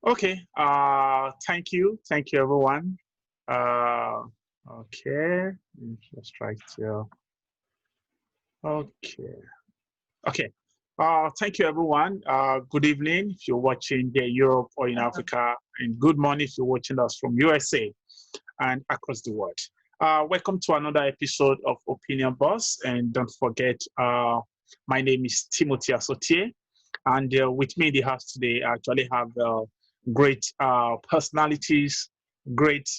Okay. Thank you, everyone. Uh, okay. Let's try to. Okay. Okay. Thank you, everyone. Good evening if you're watching here Europe or in Africa, and good morning if you're watching us from USA and across the world. Welcome to another episode of Opinion Boss, and don't forget, my name is Timothy Asotie, and with me in the house today, I actually have great personalities, great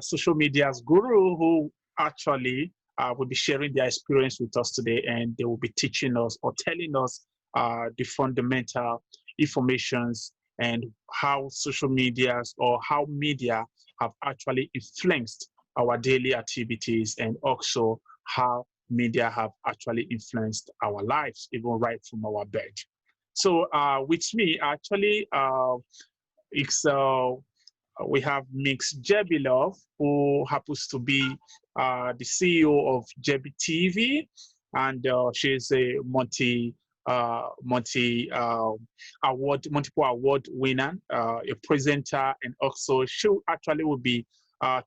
social media's guru who actually will be sharing their experience with us today, and they will be teaching us or telling us the fundamental informations and how social medias or how media have actually influenced our daily activities, and also how media have actually influenced our lives, even right from our bed. So with me, actually, it's we have Mix Jebilove, who happens to be the CEO of Jebi TV, and she's a multiple award winner, a presenter, and also she actually will be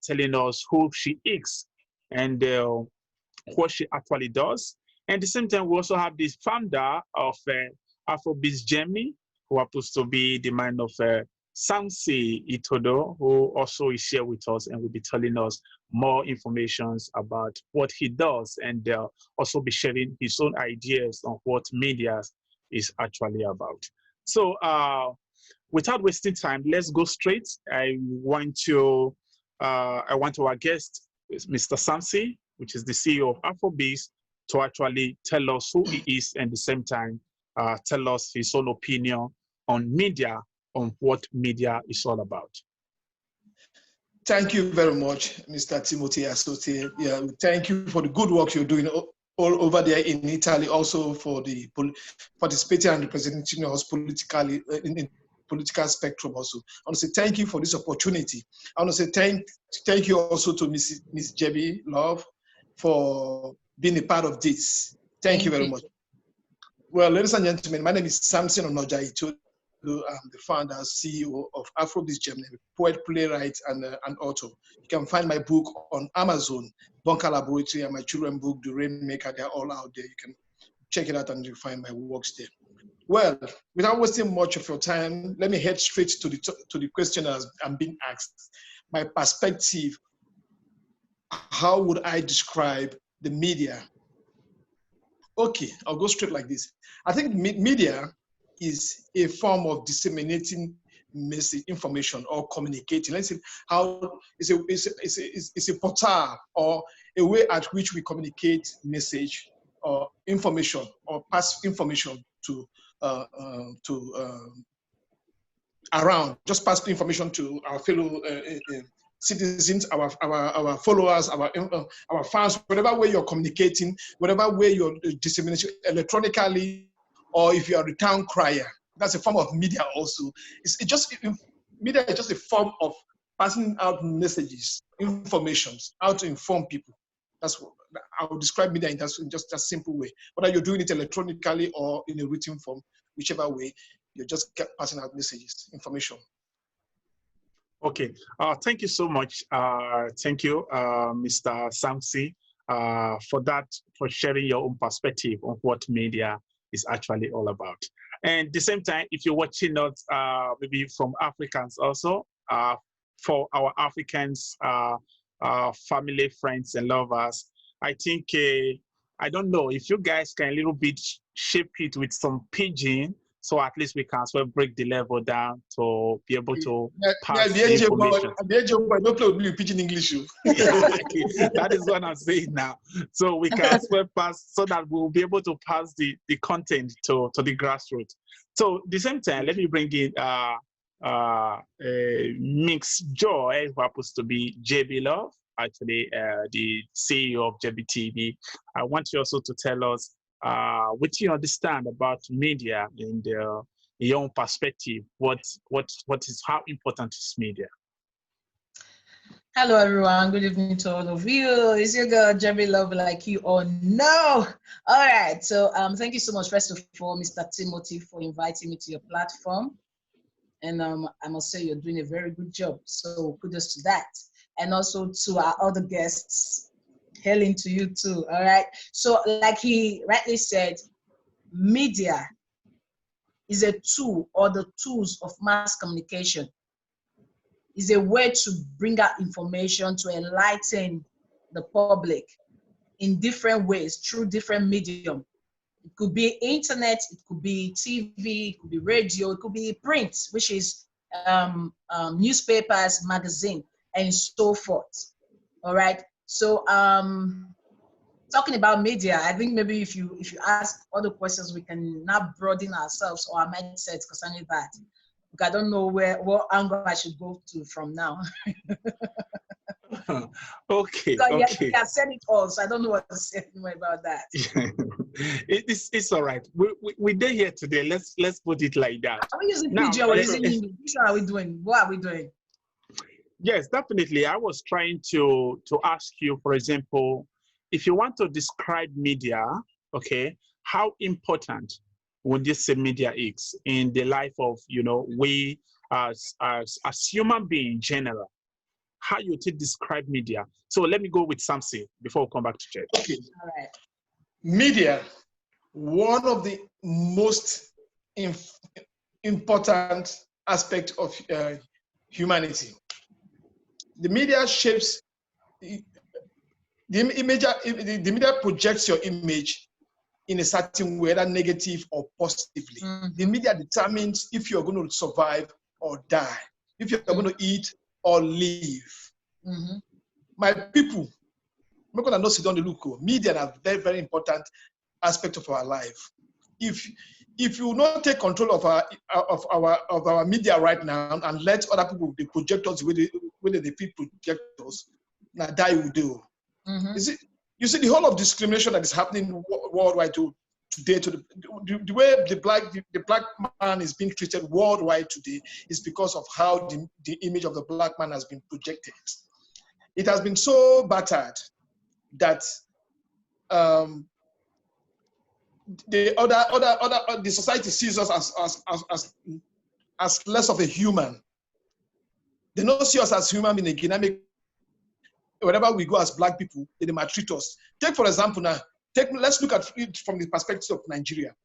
telling us who she is and what she actually does. And at the same time, we also have this founder of Afrobeats Germany, who happens to be the man of Samson Itodo, who also is here with us and will be telling us more information about what he does, and also be sharing his own ideas on what media is actually about. So without wasting time, let's go straight. I want our guest, Mr. Samson, which is the CEO of Afrobeats, to actually tell us who he is, and at the same time tell us his own opinion on media, on what media is all about. Thank you very much, Mr. Timothy Asotie. Yeah, thank you for the good work you're doing all over there in Italy, also for the participating and representing us politically in political spectrum also. I want to say thank you for this opportunity. I want to say thank you also to Miss Jebilove for being a part of this. Thank you very much. Well, ladies and gentlemen, my name is Samson Itodo. I'm the founder, CEO of Afrobeats Germany, poet, playwright, and author. You can find my book on Amazon, Bunker Laboratory, and my children's book, The Rainmaker. They're all out there. You can check it out and you'll find my works there. Well, without wasting much of your time, let me head straight to the question as I'm being asked. My perspective, how would I describe the media? Okay, I'll go straight like this. I think media is a form of disseminating message, information, or communicating. Let's say how it's a portal or a way at which we communicate message or information or pass information to around, just pass information to our fellow citizens, our followers, our fans, whatever way you're communicating, whatever way you're disseminating electronically, or if you are a town crier, that's a form of media also. Media is just a form of passing out messages, information, how to inform people. That's what I would describe media in just a simple way. Whether you're doing it electronically or in a written form, whichever way, you're just passing out messages, information. Okay, thank you so much. Thank you, Mr. Samson, for sharing your own perspective on what media is actually all about. And at the same time, if you're watching us, maybe from Africans also, for our Africans, family, friends, and lovers, I think, I don't know, if you guys can a little bit shape it with some pidgin, so at least we can as well break the level down to be able to pass the information. Don't play with me pidgin English. That is what I'm saying now. So we can as well pass, so that we'll be able to pass the content to the grassroots. So at the same time, let me bring in Mix Joy, who happens to be Jebilove, actually the CEO of Jebi TV. I want you also to tell us what you understand about media in your own perspective. What is, how important is media? Hello everyone, good evening to all of you. It's your girl Jebilove, like you all know. All right, so thank you so much, first of all, Mr. Timothy, for inviting me to your platform. And I must say you're doing a very good job. So kudos to that. And also to our other guests, hailing to you too. All right. So like he rightly said, media is a tool or the tools of mass communication. Is a way to bring out information to enlighten the public in different ways through different medium. It could be internet, it could be TV, it could be radio, it could be print, which is newspapers, magazine, and so forth. All right. So talking about media, I think maybe if you ask other questions, we can now broaden ourselves or our mindset concerning that. Because I don't know what angle I should go to from now. Okay, Because okay. you have said it all, so I don't know what to say anymore about that. It's all right. We're there here today. Let's put it like that. Are we using Now, Pidgin or using English? Which one are we doing? What are we doing? yes, definitely. I was trying to ask you, for example, if you want to describe media, okay, how important would you say media is in the life of, we as human beings in general? How you to describe media? So let me go with Samson before we come back to Jed. Okay. All right. Media, one of the most important aspects of humanity. The media shapes the media projects your image in a certain way, whether negative or positively. Mm-hmm. The media determines if you're going to survive or die, if you're going to eat or live. Mm-hmm. My people, I'm not going to not sit down the look. Media are very, very important aspect of our life. If you not take control of our media right now and let other people they project us the way they feel project us, now die will do. Mm-hmm. You see the whole of discrimination that is happening worldwide today, to the way the black man is being treated worldwide today is because of how the image of the black man has been projected. It has been so battered that the society sees us as less of a human. They don't see us as human being again. Wherever we go as black people, they maltreat us. Take for example now. Let's look at it from the perspective of Nigeria.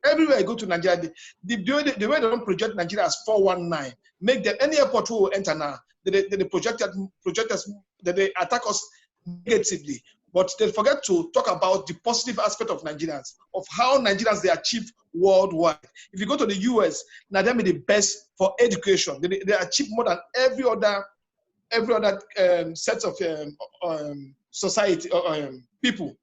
Everywhere I go to Nigeria, the way they don't project Nigeria as 419, make them any airport who will enter now, they project us, that they attack us negatively. But they forget to talk about the positive aspect of Nigerians, of how Nigerians they achieve worldwide. If you go to the US, Nigeria is the best for education. They achieve more than every other set of society people.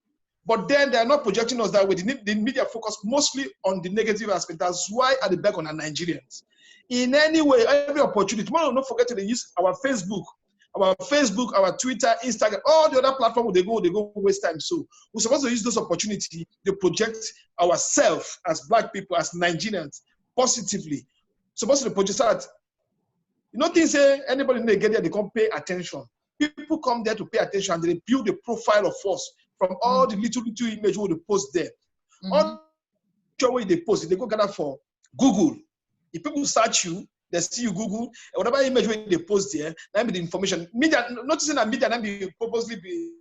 But then they are not projecting us that way. The media focus mostly on the negative aspect. That's why at the back on our Nigerians. In any way, every opportunity. Tomorrow, don't forget to use our Facebook, our Twitter, Instagram, all the other platforms. They go waste time. So we're supposed to use those opportunities to project ourselves as black people, as Nigerians, positively. Supposed to project that. You know, things say anybody in the get there, they come pay attention. People come there to pay attention and they build a profile of us from all the little images we post there. Mm-hmm. All the way they post, they go gather for Google. If people search you, they see you Google, and whatever image they post there, that be the information. Media, noticing that media, that be purposely be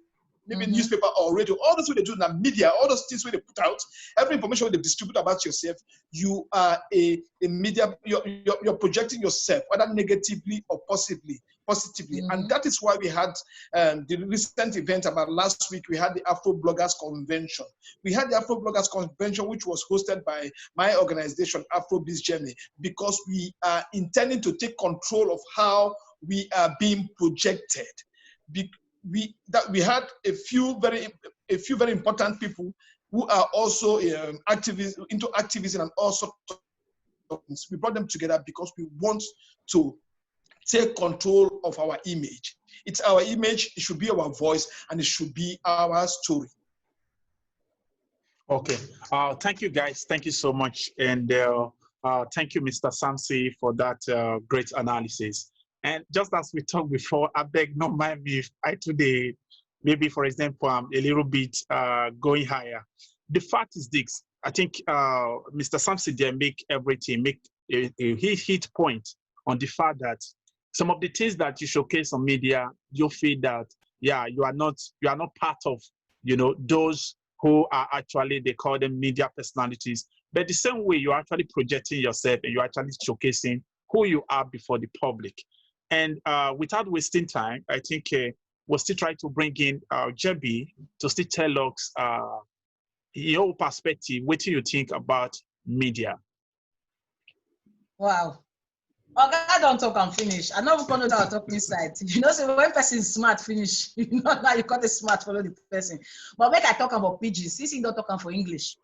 maybe newspaper or radio, all those way they do now, media, all those things where they put out, every information they distribute about yourself, you are a media, you're projecting yourself, whether negatively or positively. And that is why we had the recent event about last week, we had the Afro Bloggers Convention. We had the Afro Bloggers Convention, which was hosted by my organization, Afrobiz Germany, because we are intending to take control of how we are being projected. We had a few very important people who are also activists into activism and all sorts of things. We brought them together because we want to take control of our image. It's our image, it should be our voice, and it should be our story. Okay. Thank you, guys. Thank you so much. And thank you, Mr. Samson, for that great analysis. And just as we talked before, I beg no mind me if I today, maybe for example, I'm a little bit going higher. The fact is this, I think Mr. Samson there make everything, make a hit point on the fact that some of the things that you showcase on media, you feel that, yeah, you are not part of, those who are actually, they call them media personalities. But the same way, you're actually projecting yourself and you're actually showcasing who you are before the public. And without wasting time, I think we'll still try to bring in Jebi to still tell us your perspective. What do you think about media? Wow. Okay, I don't talk and finish. I know we're going to talk inside. So when person is smart, finish. Now you got a smart follow the person. But make I talk about pidgin. Since you don't talk for English.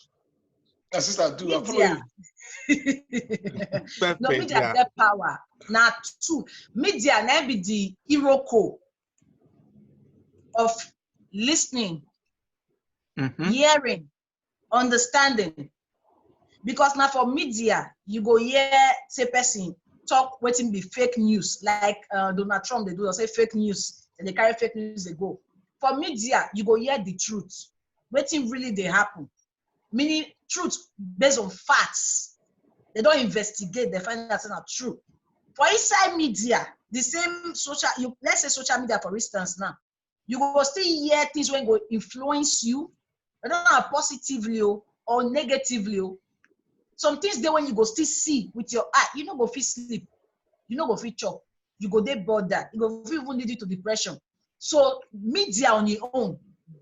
My sister, do I follow you? Perfect, No, media get power. Now, two, media now be the iroko of listening, hearing, understanding. Because now for media, you go hear say person talk waiting be fake news, like Donald Trump they do, they say fake news, and they carry fake news they go. For media, you go hear the truth. Waiting really they happen. Meaning truth based on facts. They don't investigate, they find that's not true. For inside media, the same let's say social media for instance now, you go still hear things when go influence you, whether not positively or negatively. Some things there when you go still see with your eye, you know go feel sleep, you know go feel chop, you go there border, you go feel even lead you to depression. So media on your own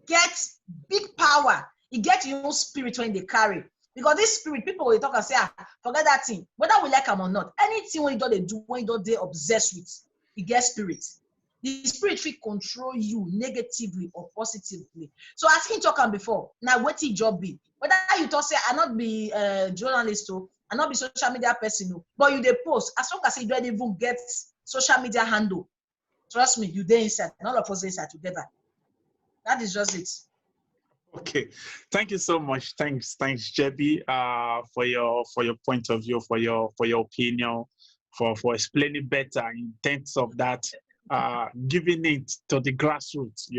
gets big power. It gets your own spirit when they carry. Because this spirit, people will talk and say, forget that thing. Whether we like them or not, anything when you don't do, when you don't they obsessed with, it gets spirit. The spirit will control you negatively or positively. So as he talking before, now what your job be? Whether you talk say I not be a journalist or I not be social media person, but you they post as long as you don't even get social media handle. Trust me, you there inside, and all of us inside together. That is just it. Okay, thank you so much. Thanks, Jebi, for your point of view, for your opinion, for explaining better in terms of that, giving it to the grassroots.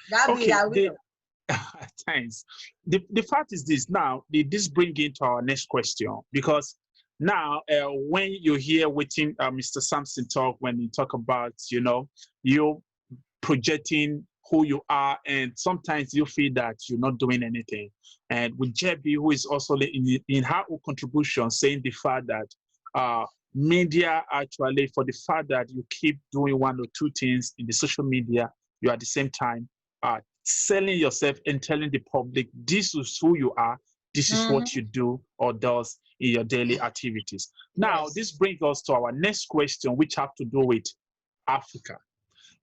Gabby, Okay. Thanks. The fact is this. Now, this brings into our next question, because now when you hear waiting Mr. Samson talk, when he talk about you projecting who you are, and sometimes you feel that you're not doing anything. And with Jebi, who is also in her own contribution, saying the fact that media actually, for the fact that you keep doing one or two things in the social media, you at the same time selling yourself and telling the public this is who you are, this is what you do or does in your daily activities. Now, this brings us to our next question, which have to do with Africa.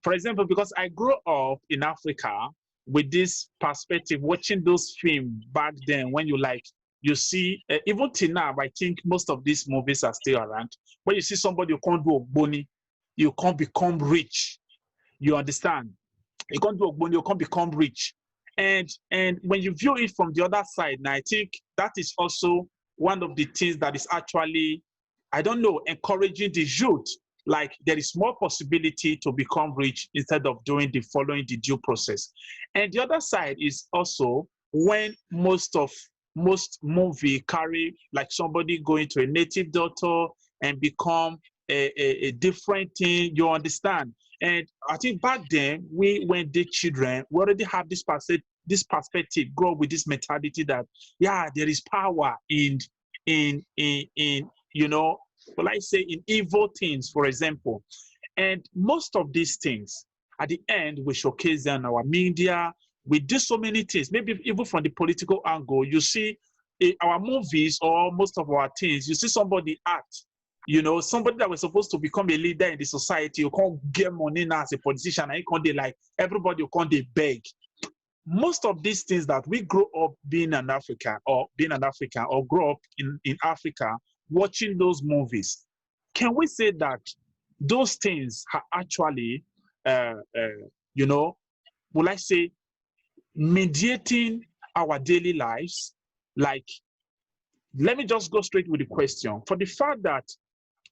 For example, because I grew up in Africa with this perspective, watching those films back then, when you see, even till now, I think most of these movies are still around. When you see somebody you can't do Ogboni, you can't become rich. You understand? You can't do Ogboni, you can't become rich. And when you view it from the other side, now I think that is also one of the things that is actually, I don't know, encouraging the youth. Like there is more possibility to become rich instead of following the due process. And the other side is also when most movie carry like somebody going to a native doctor and become a different thing, you understand? And I think back then, when the children, we already have this perspective, grow with this mentality that, yeah, there is power in well, I say in evil things, for example. And most of these things, at the end, we showcase them on our media. We do so many things, maybe even from the political angle. You see our movies or most of our things, you see somebody act, somebody that was supposed to become a leader in the society, you can't get money now as a politician, and you can't like everybody, you can't beg. Most of these things that we grow up being an African or grow up in Africa, watching those movies, can we say that those things are actually, will I say, mediating our daily lives? Like, let me just go straight with the question. For the fact that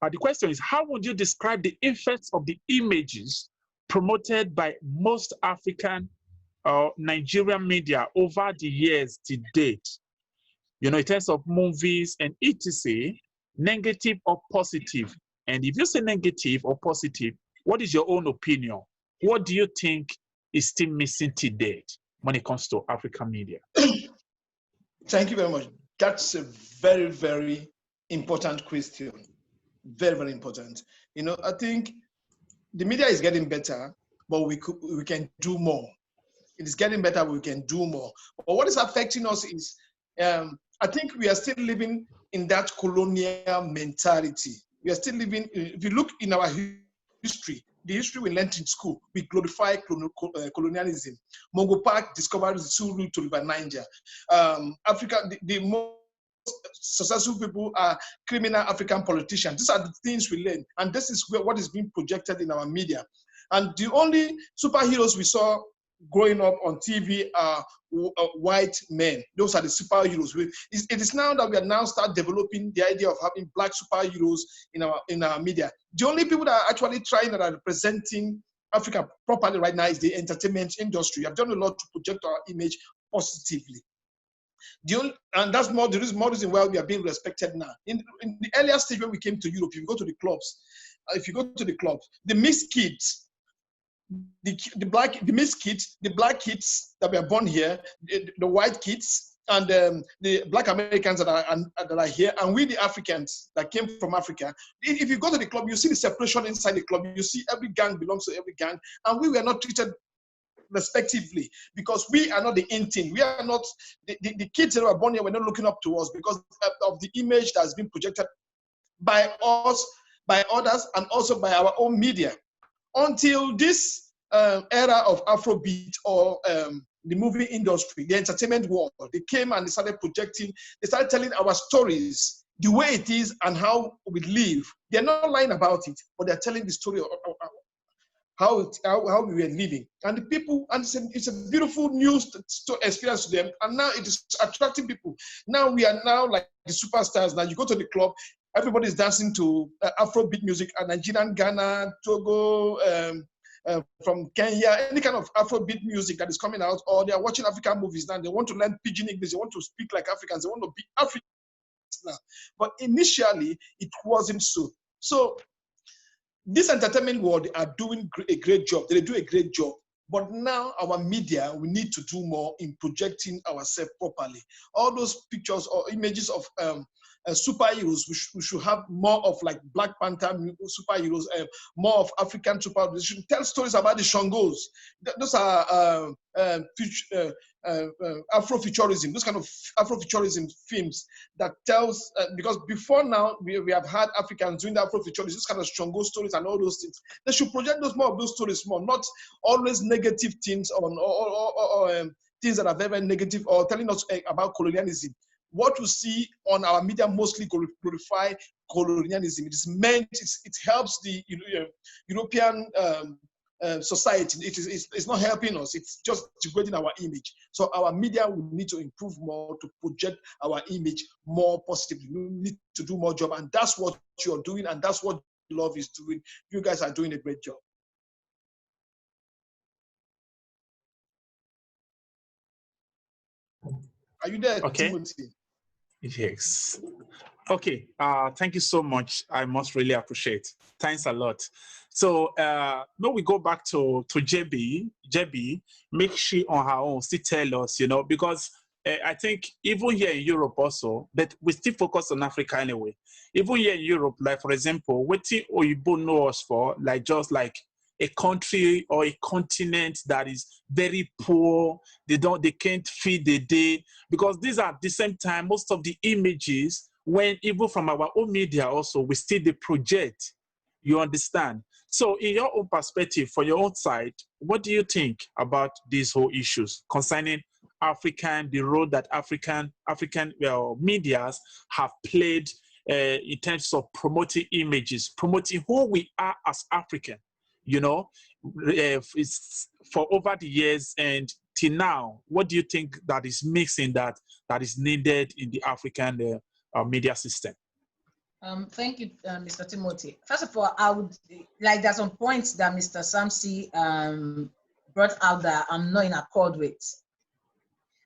the question is, how would you describe the effects of the images promoted by most African Nigerian media over the years to date? In terms of movies and etc., negative or positive, And if you say negative or positive, what is your own opinion? What do you think is still missing to date when it comes to African media? Thank you very much. That's a very, very important question. Very, very important. I think the media is getting better, but we can do more. It is getting better, we can do more. But what is affecting us is, I think we are still living in that colonial mentality. We are still living, if you look in our history, the history we learned in school, we glorify colonialism. Mongo Park discovered the Sioux route to River Niger. Africa, the most successful people are criminal African politicians. These are the things we learn, and this is what is being projected in our media. And the only superheroes we saw growing up on TV are white men. Those are the superheroes. It is now that we are now start developing the idea of having black superheroes in our media. The only people that are actually trying that are representing Africa properly right now is the entertainment industry. I've done a lot to project our image positively. And that's more the reason why we are being respected now. In the earlier stage when we came to Europe, if you go to the clubs, the mixed kids, the black kids that were born here, the white kids, and the black Americans that are here, and we the Africans that came from Africa. If you go to the club, you see the separation inside the club. You see every gang belongs to every gang, and we were not treated respectively because we are not the in thing. We are not the kids that were born here were not looking up to us because of the image that has been projected by us, by others, and also by our own media. Until this era of Afrobeat or the movie industry, the entertainment world, they came and they started projecting, they started telling our stories, the way it is and how we live. They're not lying about it, but they're telling the story of how we were living. And the people, and it's a beautiful new experience to them. And now it is attracting people. Now we are now like the superstars. Now you go to the club, everybody's dancing to Afrobeat music, Nigerian, Ghana, Togo, from Kenya, any kind of Afrobeat music that is coming out, or they are watching African movies now. They want to learn Pidgin English. They want to speak like Africans. They want to be Africans now. But initially, it wasn't so. So this entertainment world are doing a great job. They do a great job. But now our media, we need to do more in projecting ourselves properly. All those pictures or images of superheroes, we should have more of like Black Panther superheroes, more of African superheroes. We should tell stories about the Shangos. Those are Afrofuturism, those kind of Afrofuturism films that tells, because before now, we have had Africans doing the Afrofuturism, this kind of Shango stories and all those things. They should project more of those stories more, not always negative things or things that are very, very negative or telling us about colonialism. What we see on our media mostly glorify colonialism. It is meant, it helps the European society. It's not helping us. It's just degrading our image. So our media will need to improve more to project our image more positively. We need to do more job, and that's what you're doing, and that's what Love is doing. You guys are doing a great job. Are you there, okay. Timothy? Yes. Okay. Thank you so much. I must really appreciate. Thanks a lot. So now we go back to JB. JB, make she on her own still tell us, because I think even here in Europe also, but we still focus on Africa anyway. Even here in Europe, like for example, what Oyibo know us for, like just like a country or a continent that is very poor, they can't feed the day, because these are at the same time most of the images when even from our own media also we still the project, you understand. So in your own perspective, for your own side, what do you think about these whole issues concerning the role that African medias have played in terms of promoting images, promoting who we are as African? It's for over the years and till now, what do you think that is missing that is needed in the African media system? Thank you, Mr. Timothy. First of all, I would like, there's some points that Mr. Samson brought out that I'm not in accord with.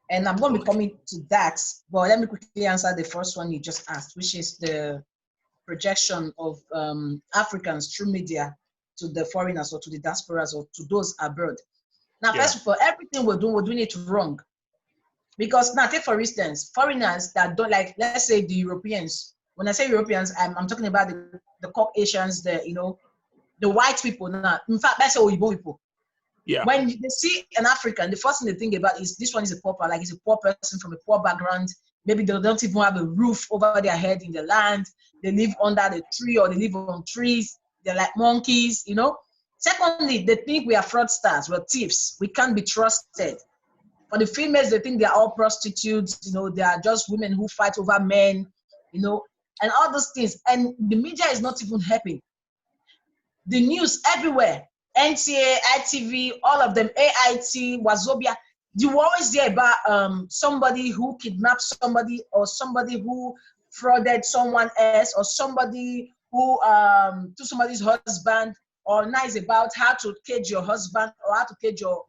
And I'm going to be coming to that, but let me quickly answer the first one you just asked, which is the projection of Africans through media to the foreigners or to the diasporas or to those abroad. Now, first of all, everything we're doing it wrong. Because now, take for instance, foreigners that don't like, let's say the Europeans. When I say Europeans, I'm talking about the Caucasians, the white people. Now, in fact, let's say Oyibo people. Yeah. When they see an African, the first thing they think about is this one is a pauper, like he's a poor person from a poor background. Maybe they don't even have a roof over their head in the land. They live under the tree or they live on trees. They're like monkeys, Secondly, they think we are fraudsters, we're thieves. We can't be trusted. For the females, they think they're all prostitutes, they are just women who fight over men, and all those things. And the media is not even helping. The news everywhere, NTA, ITV, all of them, AIT, Wazobia, you always hear about somebody who kidnapped somebody or somebody who frauded someone else or somebody who took somebody's husband, or now is about how to cage your husband or how to cage your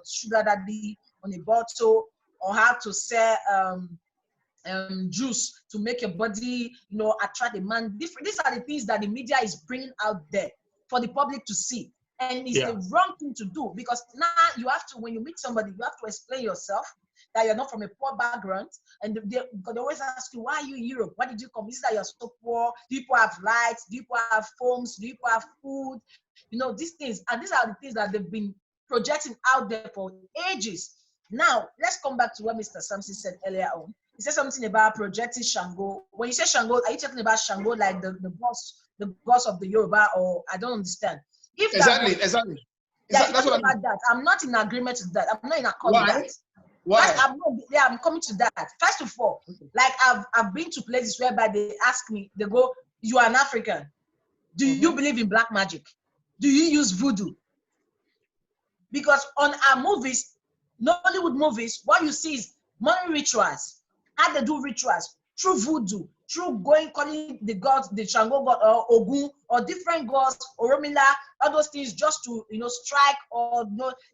sugar daddy on a bottle, or how to sell juice to make your body, attract a man. These are the things that the media is bringing out there for the public to see. And it's the wrong thing to do, because now you have to, when you meet somebody, you have to explain yourself that you're not from a poor background. And they always ask you, why are you in Europe? Why did you come? Is that you're so poor? Do people have lights? Do people have phones? Do people have food? These things. And these are the things that they've been projecting out there for ages. Now, let's come back to what Mr. Samson said earlier on. He said something about projecting Shango. When you say Shango, are you talking about Shango like the boss of the Yoruba, or I don't understand? Exactly. That's what about that. I'm not in agreement with that. I'm not in accord with that. Why? I'm coming to that. First of all, like I've been to places whereby they ask me, they go, you are an African. Do you believe in black magic? Do you use voodoo? Because on our movies, Nollywood movies, what you see is money rituals. How they do rituals through voodoo, through calling the gods, the Shango god or Ogun or different gods, Oromila, all those things, just to strike, or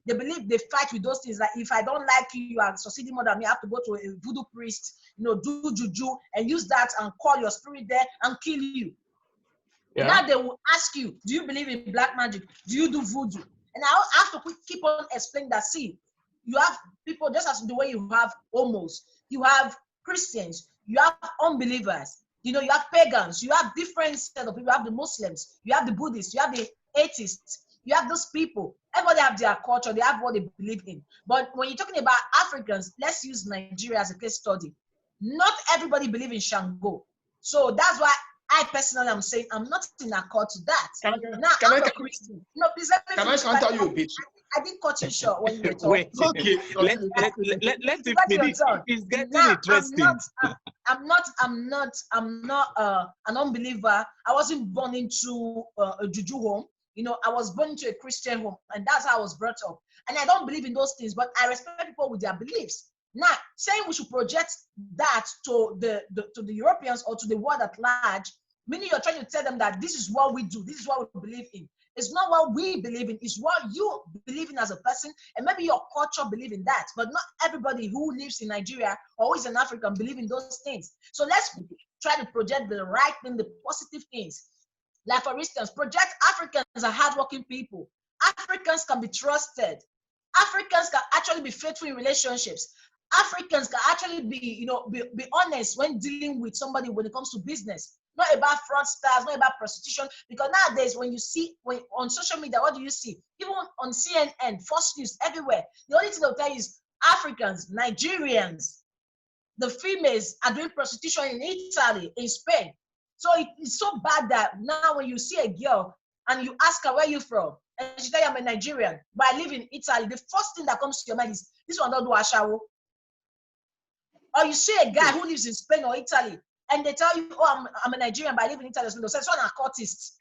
they believe they fight with those things. Like, if I don't like you, you are succeeding more than me, I have to go to a voodoo priest, do juju and use that and call your spirit there and kill you. Yeah. Now they will ask you, do you believe in black magic? Do you do voodoo? And I have to keep on explaining that. See, you have people just as the way you have homos, you have Christians, you have unbelievers, you have pagans, you have different set of people. You have the Muslims, you have the Buddhists, you have the atheists, you have those people. Everybody have their culture, they have what they believe in. But when you're talking about Africans, let's use Nigeria as a case study. Not everybody believe in Shango. So that's why I personally am saying I'm not in accord to that. Can I counter you a bit? I didn't cut you short when you were talking. Okay, let it finish. It's getting interesting. I'm not an unbeliever. I wasn't born into a juju home. I was born into a Christian home, and that's how I was brought up. And I don't believe in those things, but I respect people with their beliefs. Now, saying we should project that to the Europeans or to the world at large, meaning you're trying to tell them that this is what we do, this is what we believe in. It's not what we believe in, it's what you believe in as a person, and maybe your culture believe in that, but not everybody who lives in Nigeria or who is an African believe in those things. So let's try to project the right thing, the positive things. Like, for instance, project Africans are hardworking people. Africans can be trusted. Africans can actually be faithful in relationships. Africans can actually be honest when dealing with somebody when it comes to business. Not about fraudsters, not about prostitution. Because nowadays, when on social media, what do you see? Even on CNN, Fox News, everywhere, the only thing they'll tell you is Africans, Nigerians, the females are doing prostitution in Italy, in Spain. So it's so bad that now when you see a girl and you ask her, where are you from? And she tell you, I'm a Nigerian, but I live in Italy. The first thing that comes to your mind is, this one don't do ashawo. Or you see a guy who lives in Spain or Italy, and they tell you, oh, I'm a Nigerian, but I live in Italy. So they say, so I'm a cultist.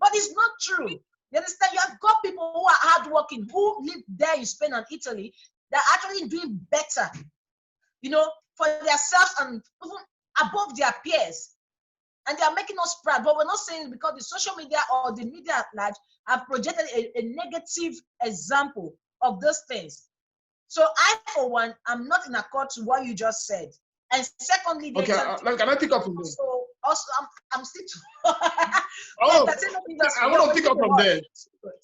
But it's not true. You understand? You have got people who are hardworking, who live there in Spain and Italy, that are actually doing better, for themselves and even above their peers. And they are making us proud. But we're not saying it because the social media or the media at large have projected a negative example of those things. So I, for one, I'm not in accord to what you just said. And secondly, okay, can I pick up from there? also, I'm still. Oh, entertainment industry. I want to pick up from there.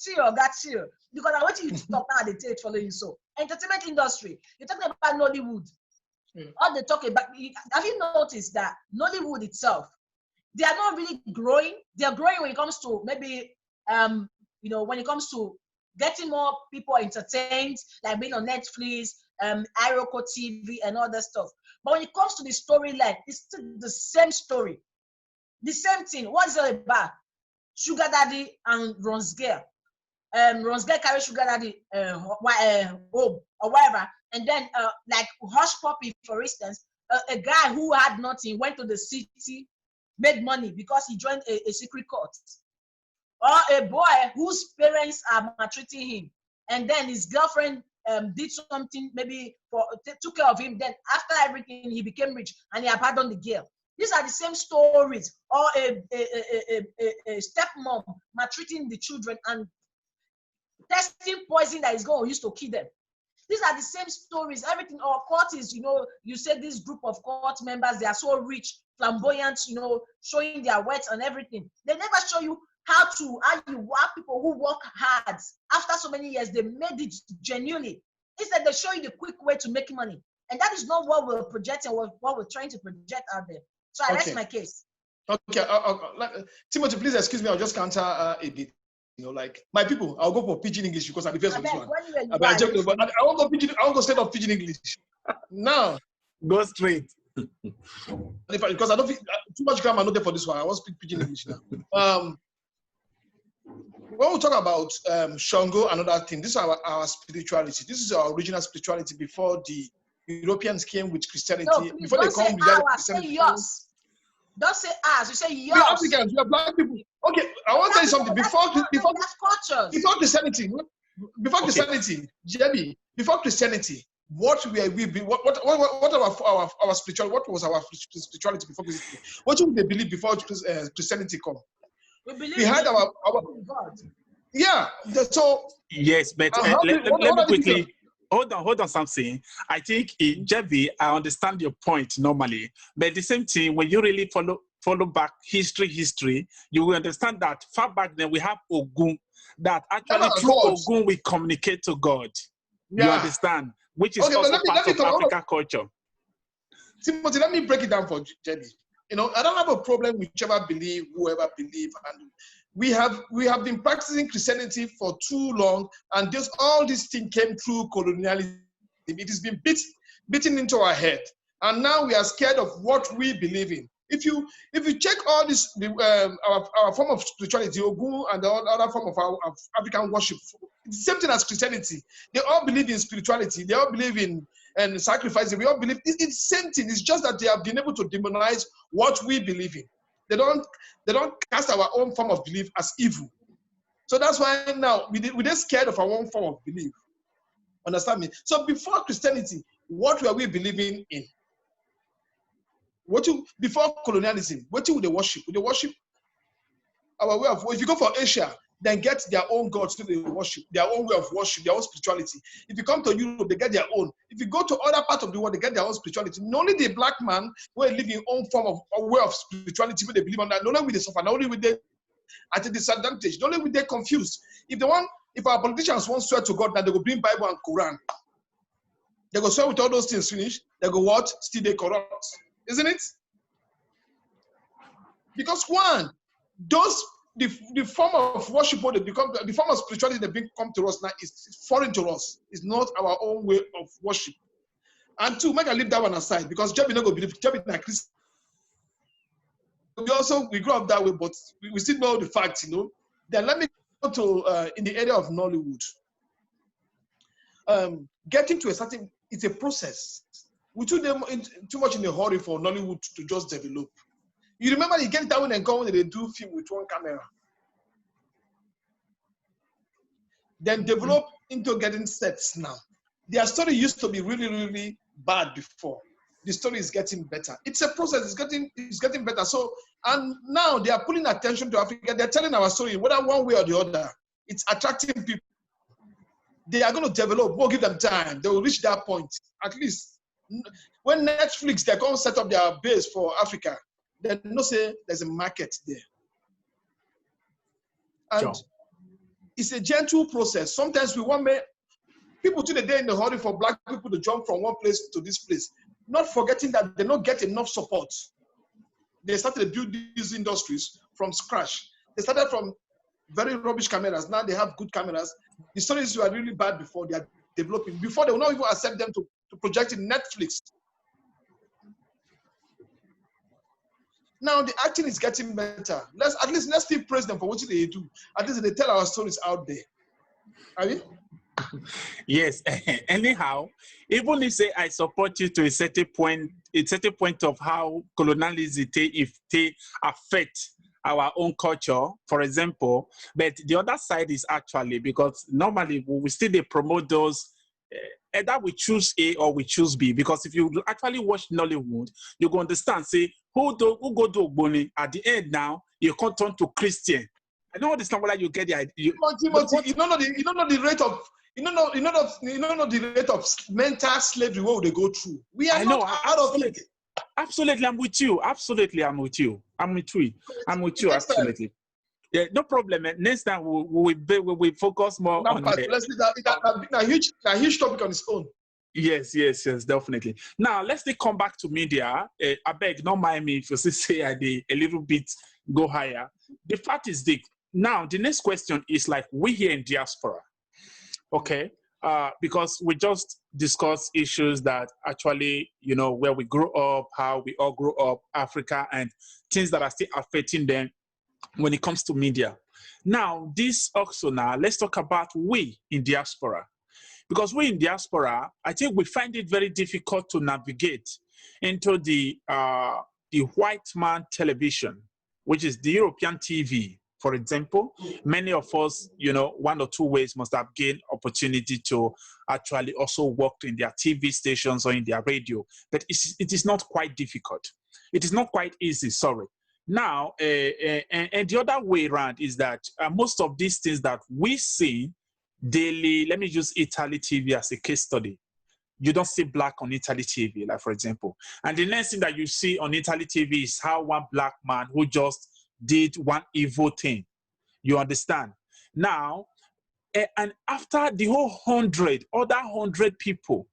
Chill, that's chill. Because I want you to talk now. They take following so entertainment industry. You're talking about Nollywood. All they talk about. Have you noticed that Nollywood itself, they are not really growing. They are growing when it comes to maybe when it comes to getting more people entertained, like being on Netflix, Iroko TV, and all that stuff. But when it comes to the storyline, it's still the same story, the same thing. What is it about? Sugar Daddy and Ron's girl. Ron's girl carry Sugar Daddy home or whatever, and then like Hush Puppy, for instance, a guy who had nothing went to the city, made money because he joined a secret cult. Or a boy whose parents are maltreating him, and then his girlfriend did something, maybe took care of him. Then after everything, he became rich and he abandoned the girl. These are the same stories. Or a stepmom maltreating the children and testing poison that is going to use to kill them. These are the same stories. Everything. Or court is, you said this group of court members, they are so rich, flamboyant, showing their wealth and everything. They never show you how you have people who work hard. After so many years, they made it genuinely. Instead, they show you the quick way to make money. And that is not what we're projecting, what we're trying to project out there. So I rest my case. Okay. Timothy, please excuse me. I'll just counter a bit. Like my people, I'll go for pidgin English because I'm the first on this one. I won't go pidgin. I won't go straight off pidgin English. Now, go straight. Because I don't think too much grammar not there for this one. I won't speak pidgin English now. When we talk about Shango and other things, this is our spirituality. This is our original spirituality before the Europeans came with Christianity. No, please, before don't they come say with ours, Christianity. say yours. Don't say ours, you say yours. We Africans, we are black people. Okay, I want to tell you something. Before Christianity, Jebi, before Christianity, what our spirituality? What was our spirituality before Christianity? What would they believe before Christianity come? We had our God. Yeah. So yes, but let me quickly. Hold on, Samson. I think, Jebi, I understand your point normally, but the same thing, when you really follow back history, you will understand that far back then we have Ogun, that actually through Ogun we communicate to God. Yeah. You understand? Which is also part of African culture. Timothy, let me break it down for Jebi. I don't have a problem with whoever believe, and we have been practicing Christianity for too long, and all these things came through colonialism. It has been beaten into our head, and now we are scared of what we believe in. If you check all this, our form of spirituality, Ogun and the other form of our African worship, it's the same thing as Christianity. They all believe in spirituality. They all believe in sacrificing. We all believe it's the same thing. It's just that they have been able to demonize what we believe in. They don't cast our own form of belief as evil. So that's why now we're scared of our own form of belief. Understand me? So before Christianity, what were we believing in? Before colonialism, what would they worship? Would they worship our way of worship? If you go for Asia, then get their own gods to they worship, their own way of worship, their own spirituality. If you come to Europe, they get their own. If you go to other parts of the world, they get their own spirituality. Not only the black man will live in own form of a way of spirituality, where they believe on that. Not only with they suffer, not only with they at a disadvantage, not only with they confused. If our politicians want to swear to God, that they will bring Bible and Quran. They go swear with all those things finished. They go what? Still they corrupt. Isn't it? Because the form of worship the form of spirituality that come to us now is foreign to us. It's not our own way of worship. And two, make I leave that one aside because Jebi not go believe Jebi na Christian. We grew up that way, but we still know the facts, Then let me go to in the area of Nollywood. Getting to it's a process. We took them too much in a hurry for Nollywood to just develop. You remember you get that when they do film with one camera. Then develop into getting sets now. Their story used to be really, really bad before. The story is getting better. It's a process, it's getting better. So, and now they are pulling attention to Africa. They're telling our story, whether one way or the other. It's attracting people. They are going to develop, we'll give them time. They will reach that point. At least when Netflix, they're going to set up their base for Africa, they know say there's a market there. And Sure. it's a gentle process. Sometimes we want people today in the hurry for black people to jump from one place to this place, not forgetting that they don't get enough support. They started to build these industries from scratch. They started from very rubbish cameras. Now they have good cameras. The stories were really bad before they are developing. Before they will not even accept them to project in Netflix. Now the acting is getting better. Let's still praise them for what they do. At least they tell our stories out there. Are you? Yes. Anyhow, even if say I support you to a certain point of how colonialism if they affect our own culture, for example, but the other side is actually because normally we still they promote those. Either we choose A or we choose B, because if you actually watch Nollywood, you go understand. Say who go to Ogboni at the end now, you can't turn to Christian. I don't understand whether you get the idea. You don't know the rate of the rate of mental slavery what they go through. We are not out of it. Absolutely, I'm with you. Absolutely, I'm with you. I'm with you. Absolutely. Yeah, no problem. Next time we focus more on the a huge topic on its own. Yes, definitely. Now let's come back to media. I beg, don't mind me if you say I did a little bit go higher. The fact is now the next question is like we here in diaspora, okay? Because we just discussed issues that actually, where we grew up, how we all grew up, Africa, and things that are still affecting them when it comes to media. Now, let's talk about we in diaspora. Because we in diaspora, I think we find it very difficult to navigate into the white man television, which is the European TV. For example, many of us, one or two ways must have gained opportunity to actually also work in their TV stations or in their radio. But it is not quite difficult. It is not quite easy, sorry. Now, and the other way around is that most of these things that we see daily, let me use Italy TV as a case study. You don't see black on Italy TV, like for example. And the next thing that you see on Italy TV is how one black man who just did one evil thing. You understand? Now, and after the whole 100 people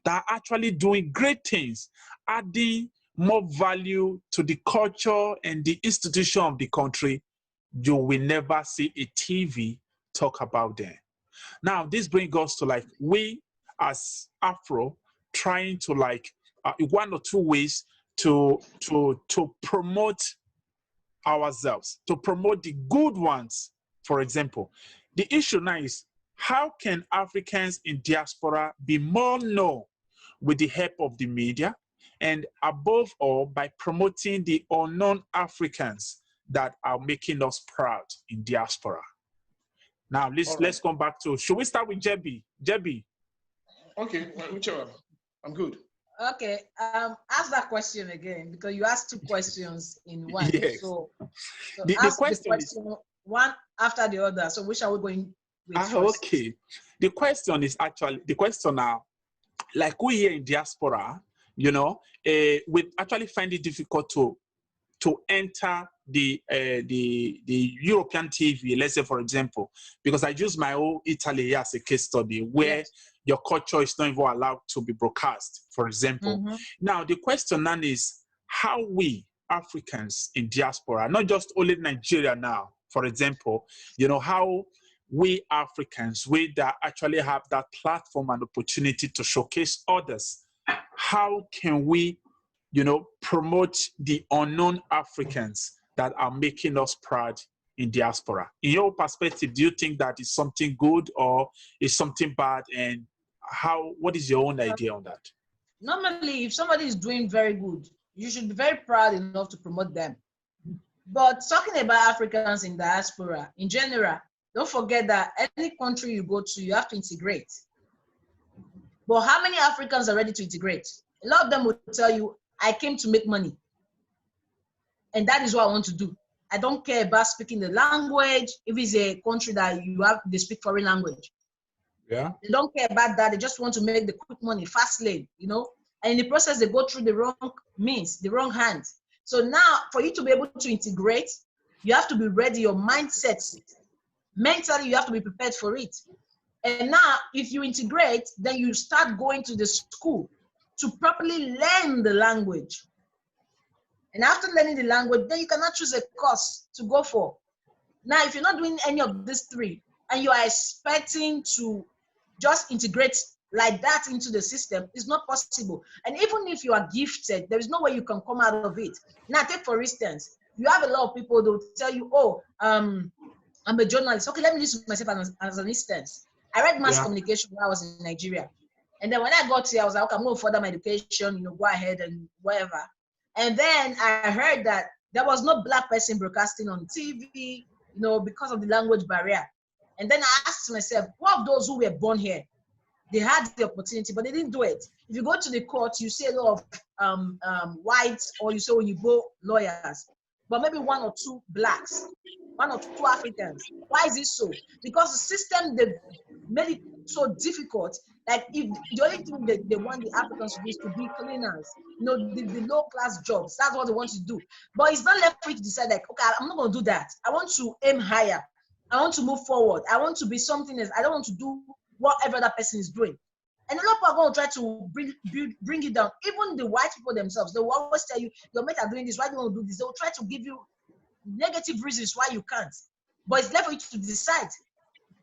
that are actually doing great things, adding more value to the culture and the institution of the country, you will never see a TV talk about them. Now, this brings us to like we as Afro trying to like one or two ways to promote ourselves, to promote the good ones. For example, the issue now is how can Africans in diaspora be more known with the help of the media, and above all by promoting the unknown Africans that are making us proud in diaspora. Now let's come back to, should we start with Jebi? Jebi. Okay, whichever. I'm good. Okay, ask that question again, because you asked two questions in one. Yes. So the ask question the question is, one after the other. So which are we going with first? Okay. The question is actually, the question now, like we here in diaspora, we actually find it difficult to enter the European TV, let's say, for example, because I use my own Italy as a case study where your culture is not even allowed to be broadcast, for example. Now, the question then is how we Africans in diaspora, not just only Nigeria now, for example, how we Africans, we that actually have that platform and opportunity to showcase others, how can we promote the unknown Africans that are making us proud in diaspora? In your perspective, do you think that is something good or is something bad? And what is your own idea on that? Normally, if somebody is doing very good, you should be very proud enough to promote them. But talking about Africans in diaspora, in general, don't forget that any country you go to, you have to integrate. But how many Africans are ready to integrate? A lot of them will tell you, I came to make money. And that is what I want to do. I don't care about speaking the language, if it's a country that they speak foreign language. Yeah. They don't care about that. They just want to make the quick money, fast lane, And in the process, they go through the wrong means, the wrong hands. So now, for you to be able to integrate, you have to be ready, your mindset. Mentally, you have to be prepared for it. And now, if you integrate, then you start going to the school to properly learn the language. And after learning the language, then you cannot choose a course to go for. Now, if you're not doing any of these three, and you are expecting to just integrate like that into the system, it's not possible. And even if you are gifted, there is no way you can come out of it. Now, take for instance, you have a lot of people that will tell you, oh, I'm a journalist. Okay, let me use myself as an instance. I read mass communication when I was in Nigeria. And then when I got here, I was like, okay, I'm going to further my education, go ahead and whatever. And then I heard that there was no Black person broadcasting on TV, because of the language barrier. And then I asked myself, what of those who were born here? They had the opportunity, but they didn't do it. If you go to the court, you see a lot of whites, or you say Oyibo lawyers, but maybe one or two Blacks, one or two Africans. Why is it so? Because the system, they made it so difficult. Like, if the only thing that they want the Africans to do is to be cleaners, the low-class jobs, that's what they want to do. But it's not left for you to decide, like, okay, I'm not going to do that. I want to aim higher. I want to move forward. I want to be something else. I don't want to do whatever that person is doing. And a lot of people are going to try to bring it down. Even the white people themselves, they will always tell you, your mates are doing this, why do you want to do this? They will try to give you negative reasons why you can't. But it's left for you to decide.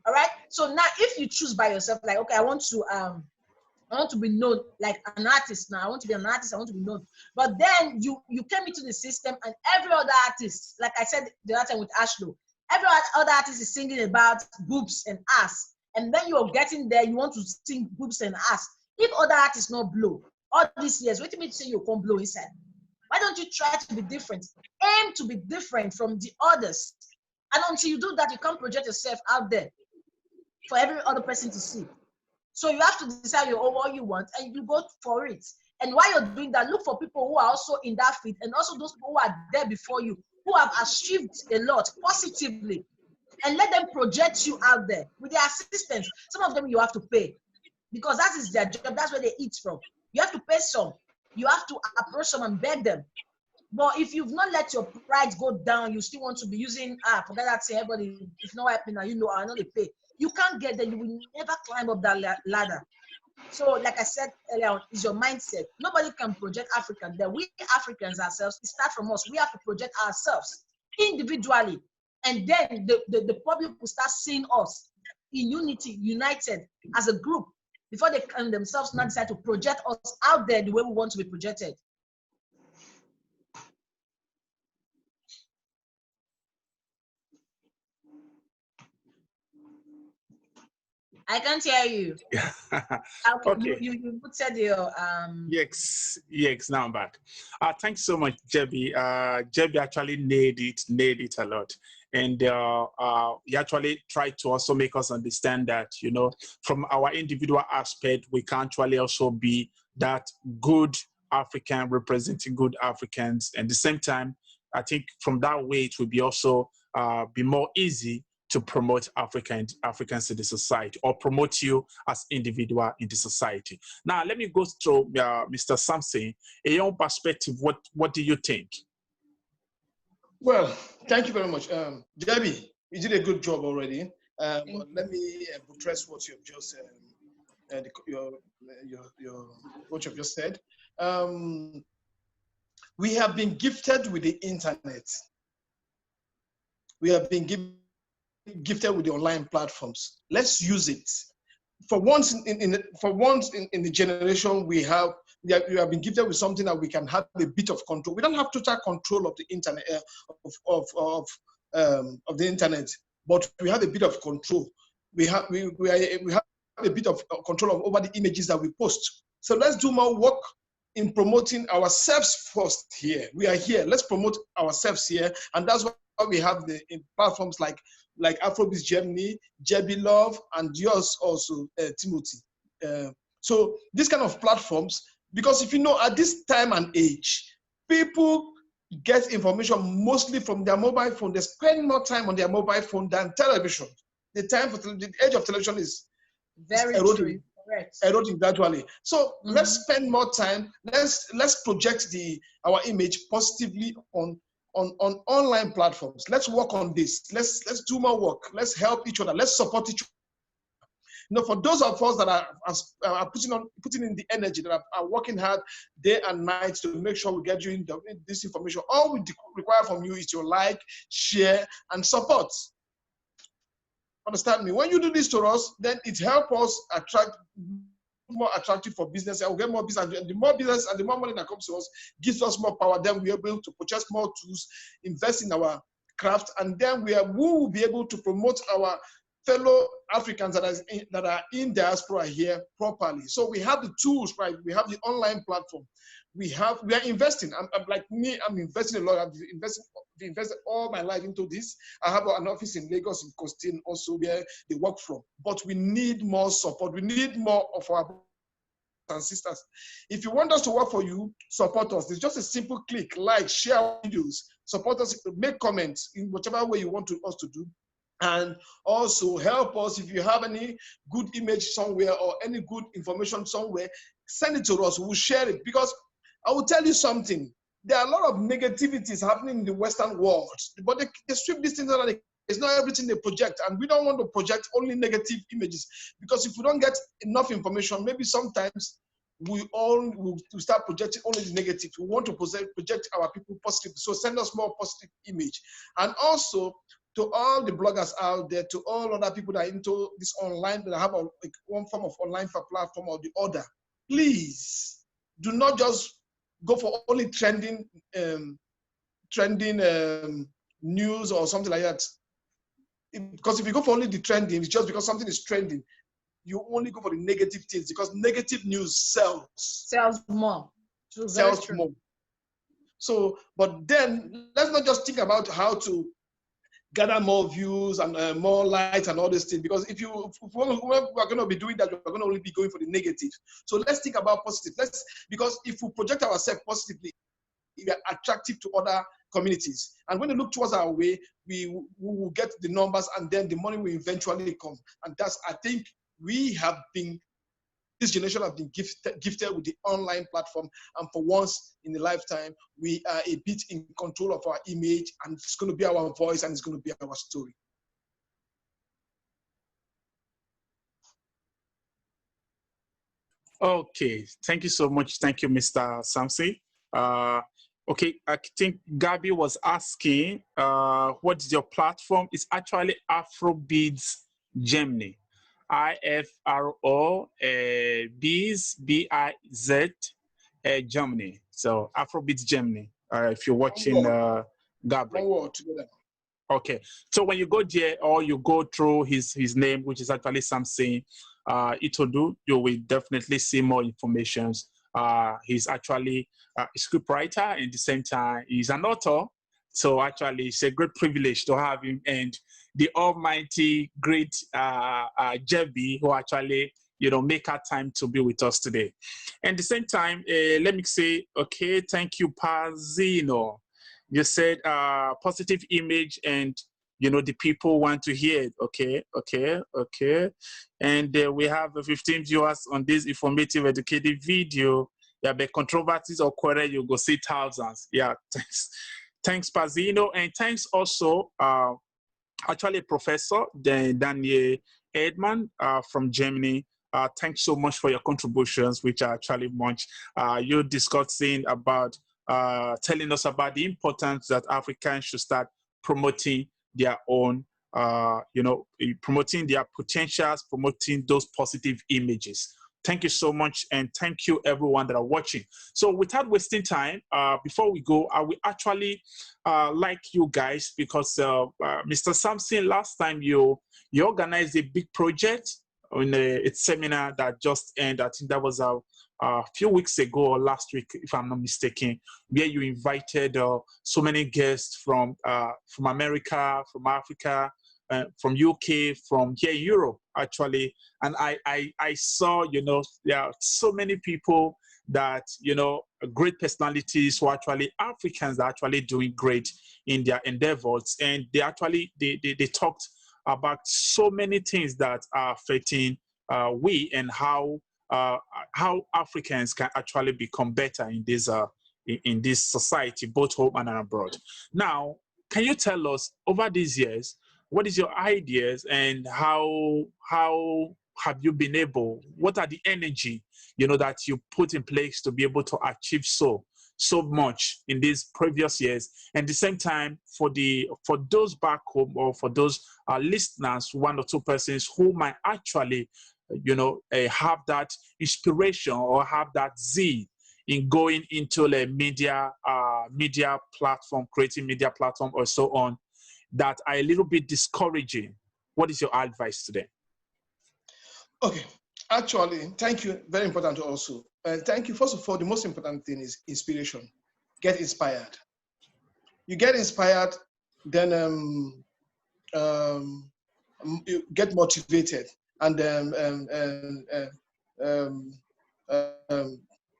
All right. So now, if you choose by yourself, like, okay, I want to be known like an artist now. I want to be an artist. I want to be known. But then you came into the system, and every other artist, like I said the other time with Ashlow, every other artist is singing about boobs and ass. And then you're getting there, you want to sing boobs and ass. If other artists not blow all these years, what do you mean to say you can't blow inside? Why don't you try to be different? Aim to be different from the others. And until you do that, you can't project yourself out there for every other person to see. So you have to decide what you want, and you go for it. And while you're doing that, look for people who are also in that field, and also those people who are there before you, who have achieved a lot positively, and let them project you out there with their assistance. Some of them you have to pay, because that is their job. That's where they eat from. You have to pay some. You have to approach them and beg them. But if you've not let your pride go down, you still want to be using, forget that, say, everybody, if not happening, I know they pay. You can't get there. You will never climb up that ladder. So, like I said earlier on, is your mindset. Nobody can project African there. We Africans ourselves, it starts from us. We have to project ourselves individually. And then the public will start seeing us in unity, united as a group, before they can themselves not decide to project us out there the way we want to be projected. I can't hear you. Okay. You said your Yes, now I'm back. Thanks so much, Jebi. Jebi actually nailed it a lot. And he actually tried to also make us understand that, from our individual aspect, we can actually also be that good African, representing good Africans. And at the same time, I think from that way, it will be also be more easy to promote Africans in the society, or promote you as individual in the society. Now, let me go through Mr. Samson. In your perspective, what do you think? Well, thank you very much. Debbie, you did a good job already. But let me buttress what you've just what you've just said. We have been gifted with the internet. We have been gifted with the online platforms. Let's use it. For once in the generation, we have been gifted with something that we can have a bit of control. We don't have total control of the internet, of the internet, but we have a bit of control. We have a bit of control over the images that we post. So let's do more work in promoting ourselves first here. We are here. Let's promote ourselves here, and that's why we have the platforms like Afrobeats Germany, Jebilove, and yours also, Timothy. So these kind of platforms, because if you know, at this time and age, people get information mostly from their mobile phone. They spend more time on their mobile phone than television. The age of television is very true. eroding gradually. So let's spend more time. Let's project our image positively on online platforms. Let's work on this. Let's do more work. Let's help each other. Let's support each other. For those of us that are putting in the energy, that are working hard day and night to make sure we get you this information, all we require from you is to like, share, and support. Understand me? When you do this to us, then it helps us attract more attractive for business, and we'll get more business. And the more business and the more money that comes to us gives us more power. Then we're able to purchase more tools, invest in our craft, and then we will be able to promote our fellow Africans that are in diaspora here properly. So we have the tools, right? We have the online platform. We are investing. I'm like me, I'm investing a lot. I've invested all my life into this. I have an office in Lagos, in Costin, also where they work from. But we need more support. We need more of our brothers and sisters. If you want us to work for you, support us. It's just a simple click, like, share our videos, support us, make comments in whichever way you want us to do. And also help us if you have any good image somewhere or any good information somewhere, send it to us. We'll share it, because I will tell you something. There are a lot of negativities happening in the Western world, but they sweep these things out. It's not everything they project, and we don't want to project only negative images, because if we don't get enough information, maybe sometimes we will start projecting only the negative. We want to project our people positive, so send us more positive image. And also, to all the bloggers out there, to all other people that are into this online, that have one form of online platform or the other, please do not just go for only trending news or something like that. Because if you go for only the trending, it's just because something is trending. You only go for the negative things, because negative news sells. Sells more. Sells more. So, but then let's not just think about how to gather more views and more likes and all these things, because if we're going to be doing that, we're going to only be going for the negative. So let's think about positive. Because if we project ourselves positively, we are attractive to other communities. And when you look towards our way, we will get the numbers, and then the money will eventually come. And that's, I think, this generation have been gifted with the online platform, and for once in a lifetime, we are a bit in control of our image, and it's going to be our voice, and it's going to be our story. Okay, thank you so much. Thank you, Mr. Samson. Okay, I think Gabby was asking, what is your platform? It's actually Afrobeats Germany. IFRO BIZ Germany. So Afrobeats Germany. If you're watching Gabriel. Okay. So when you go there, or you go through his name, which is actually Samson Itodo, you will definitely see more information. He's actually a scriptwriter, and at the same time, he's an author. So actually, it's a great privilege to have him, and the almighty great Jebi, who actually, make our time to be with us today. And at the same time, let me say, okay, thank you, Pazino. You said positive image, and the people want to hear it. Okay. And we have 15 viewers on this informative, educative video. Yeah, but controversies or quarrel, you go see thousands. Yeah, thanks, Pazino, and thanks also actually Professor Daniel Edman from Germany. Thanks so much for your contributions, which are actually much. You're discussing about telling us about the importance that Africans should start promoting their own, promoting their potentials, promoting those positive images. Thank you so much, and thank you everyone that are watching. So without wasting time, before we go, I will actually like you guys, because Mr. Samson, last time you organized a big project in a seminar that just ended. I think that was a few weeks ago or last week, if I'm not mistaken, where you invited so many guests from America, from Africa, from UK, from here in Europe, actually. And I saw, there are so many people that, great personalities who are actually Africans are actually doing great in their endeavors. And they actually, they talked about so many things that are affecting we and how Africans can actually become better in this society, both home and abroad. Now, can you tell us over these years, what is your ideas and how have you been able? What are the energy that you put in place to be able to achieve so much in these previous years? And at the same time, for those back home or for those listeners, 1 or 2 persons who might actually have that inspiration or have that zeal in going into a media platform, creating media platform or so on, that are a little bit discouraging. What is your advice to them? Okay, actually, thank you. Very important also. Thank you. First of all, the most important thing is inspiration. Get inspired. You get inspired, then you get motivated, and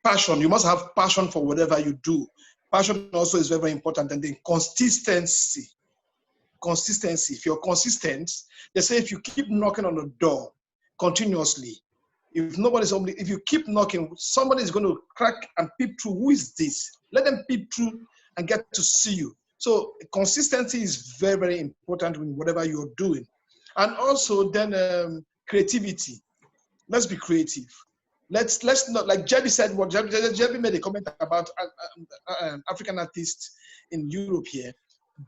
passion. You must have passion for whatever you do. Passion also is very, very important, and then consistency. Consistency. If you're consistent, they say if you keep knocking on the door continuously, if you keep knocking, somebody is going to crack and peep through. Who is this? Let them peep through and get to see you. So consistency is very, very important in whatever you're doing. And also then creativity. Let's be creative. Let's not, like Jebi said, what Jebi made a comment about African artists in Europe here.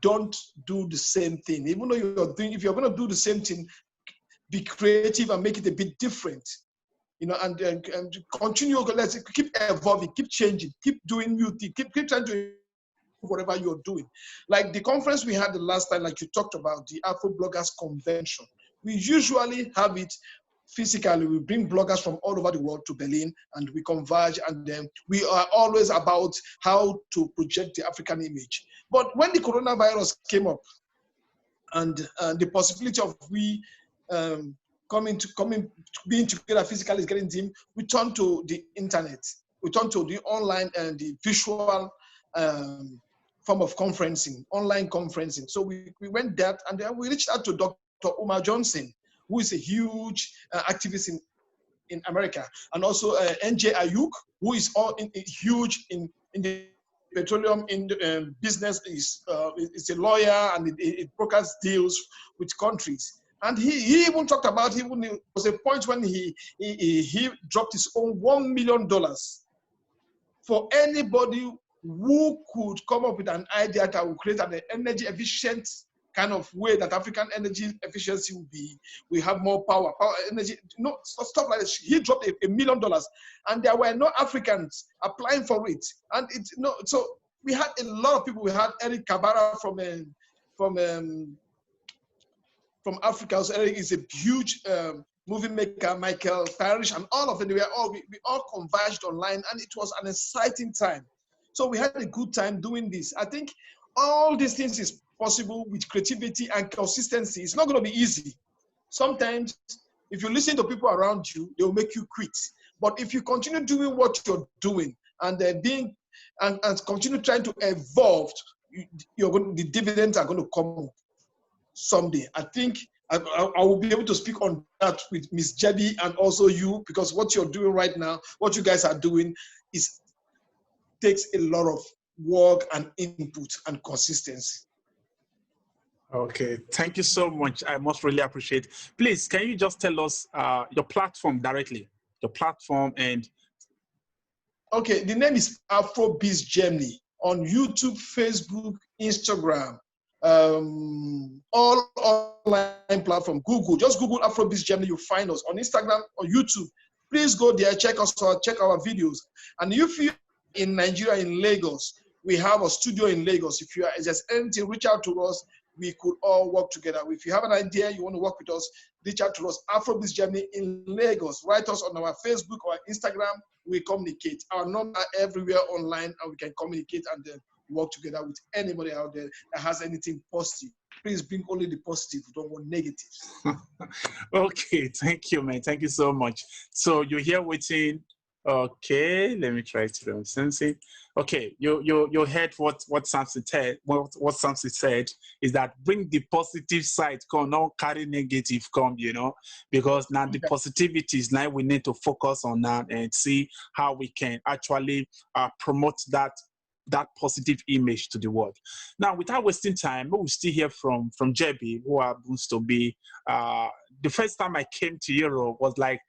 Don't do the same thing. Even though if you're going to do the same thing, be creative and make it a bit different. And continue. Let's keep evolving, keep changing, keep doing new things, keep trying to whatever you're doing. Like the conference we had the last time, like you talked about, the Afro Bloggers Convention. We usually have it physically. We bring bloggers from all over the world to Berlin and we converge, and then we are always about how to project the African image. But when the coronavirus came up and the possibility of being together physically is getting dim, we turned to the internet. We turned to the online and the visual form of conferencing, online conferencing. So we went there, and then we reached out to Dr. Umar Johnson, who is a huge activist in America, and also NJ Ayuk, who is huge in the petroleum business, is a lawyer, and it brokers deals with countries. And he even talked about, there was a point when he dropped his own $1 million for anybody who could come up with an idea that will create an energy efficient kind of way that African energy efficiency will be. We have more power energy, stuff like this. He dropped $1 million, and there were no Africans applying for it. And so we had a lot of people. We had Eric Kabara from Africa. So Eric is a huge movie maker, Michael Parrish, and all of them. We all converged online, and it was an exciting time. So we had a good time doing this. I think all these things is possible with creativity and consistency. It's not going to be easy. Sometimes, if you listen to people around you, they will make you quit. But if you continue doing what you're doing and continue trying to evolve, the dividends are going to come someday. I think I will be able to speak on that with Miss Jebi and also you, because what you're doing right now, what you guys are doing, takes a lot of work and input and consistency. Okay, thank you so much. I most really appreciate. Please, can you just tell us your platform directly? Your platform and. Okay, the name is Afrobeats Germany on YouTube, Facebook, Instagram, all online platform. Just Google Afrobeats Germany. You'll find us on Instagram or YouTube. Please go there, check us out, check our videos. And if you're in Nigeria, in Lagos, we have a studio in Lagos. If there's anything, reach out to us. We could all work together. If you have an idea, you want to work with us, reach out to us. Afrobeats Germany in Lagos. Write us on our Facebook or Instagram. We communicate. Our number everywhere online, and we can communicate and then work together with anybody out there that has anything positive. Please bring only the positive. We don't want negatives. Okay, thank you, man. Thank you so much. So you're here waiting. Okay, let me try to sense it. Okay, you heard what Samson said. What Samson said is that bring the positive side, come, not carry negative, come. Because now the positivity is now we need to focus on that and see how we can actually promote that positive image to the world. Now, without wasting time, we still hear from Jebi, who happens to be the first time I came to Europe was like,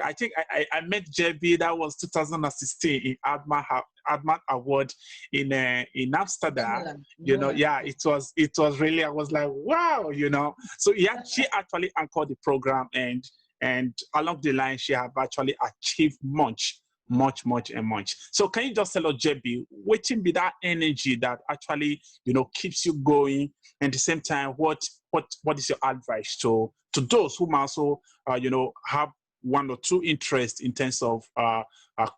I think I met JB. That was 2016 in Adman Award in Amsterdam. Yeah, it was really. I was like, wow, So she actually anchored the program, and along the line, she have actually achieved much. So can you just tell us, JB, what can be that energy that actually keeps you going, and at the same time, what is your advice to those who also have one or two interests in terms of